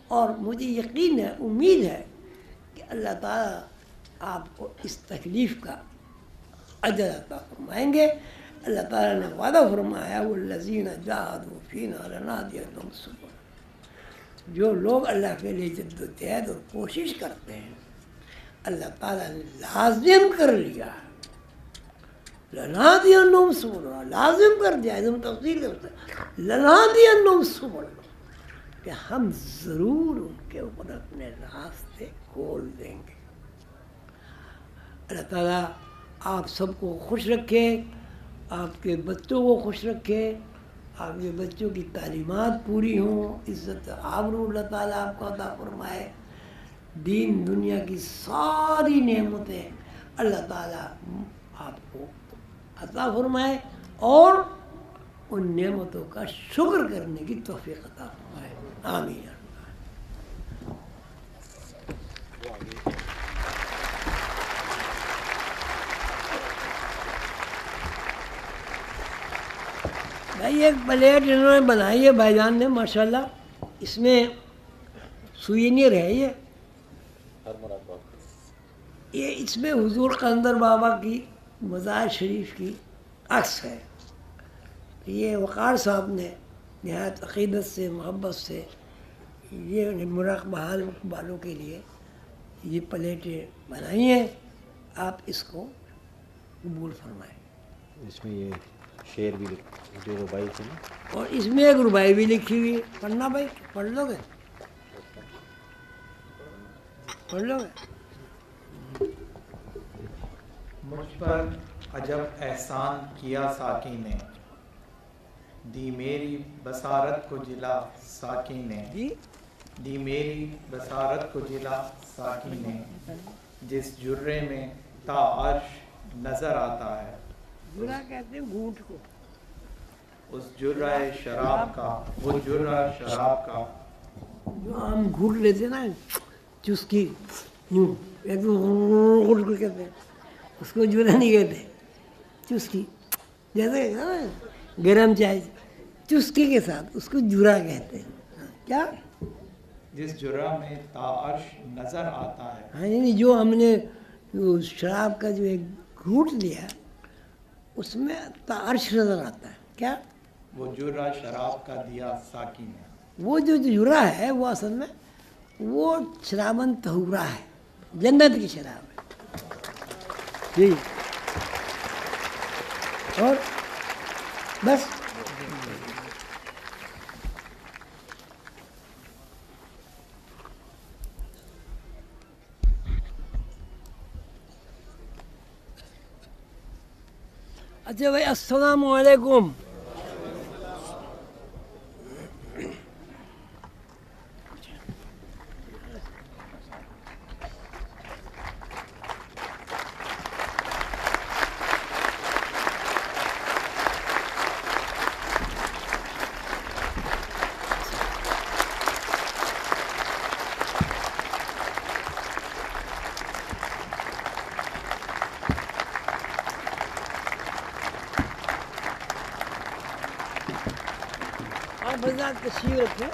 اور مجھے یقین ہے، امید ہے کہ اللہ تعالیٰ آپ کو اس تکلیف کا اجر عطا فرمائیں گے. اللہ تعالیٰ نے وعدہ فرمایا والذین جاہدوا فینا لنہدینہم سبلنا. جو لوگ اللہ کے لیے جد و جہد اور کوشش کرتے ہیں اللہ تعالیٰ نے لازم کر لیا ہے، لنہدینہم سبلنا، لازم کر دیا. ہم تفصیل کرتے ہیں لنہدینہم سبلنا، کہ ہم ضرور ان کے اوپر اپنے راستے کھول دیں گے. اللہ تعالیٰ آپ سب کو خوش رکھے، آپ کے بچوں کو خوش رکھے، آپ کے بچوں کی تعلیمات پوری ہوں، عزت آبرو اللہ تعالیٰ آپ کو عطا فرمائے، دین دنیا کی ساری نعمتیں اللہ تعالیٰ آپ کو عطا فرمائے اور ان نعمتوں کا شکر کرنے کی توفیق عطا فرمائے. آمین. بھائی ایک پلیٹ انہوں نے بنائی ہے بھائی جان نے ماشاءاللہ، اس میں سوینیر ہے، یہ اس میں حضور قلندر بابا کی مزار شریف کی عکس ہے. یہ وقار صاحب نے نہایت عقیدت سے، محبت سے یہ مراقبہ حال والوں کے لیے یہ پلیٹیں بنائی ہیں، آپ اس کو قبول فرمائیں. اس میں یہ شعر بھی جو ربائی تھی نا، اور اس میں ایک ربائی بھی لکھی ہوئی ہے. پڑھنا بھائی، پڑھ لو گے؟ پڑھ لو گے؟ مجھ پر عجب احسان کیا ساقی نے، دی میری بصارت کو جلا ساقی نے، جی دی میری بصارت کو جلا ساقی نے، جس جرے میں تا عرش نظر آتا ہے، جرا کہتے ہیں گھونٹ کو. اس جرہ شراب کا، وہ جرہ شراب کا، جو ہم گھونٹ لیتے نا چسکی، یوں ایک گھونٹ کو کہتے ہیں، اس کو جرا نہیں کہتے، چسکی. جیسے گرم چائے چسکی کے ساتھ اس کو جرا کہتے ہیں. کیا؟ جس جرہ میں تا عرش نظر آتا ہے. ہاں، یعنی جو ہم نے شراب کا جو ایک گھونٹ لیا اس میں تا عرش نظر آتا ہے. کیا؟ وہ جرہ شراب کا دیا ساقی نے. وہ جو جرا ہے وہ اصل میں وہ شرابن طہورہ ہے، جنت کی شراب ہے. جی اور بس اچھا بھائی، السلام علیکم. آپ حضرات تشریف رکھیں.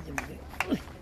جم گئے.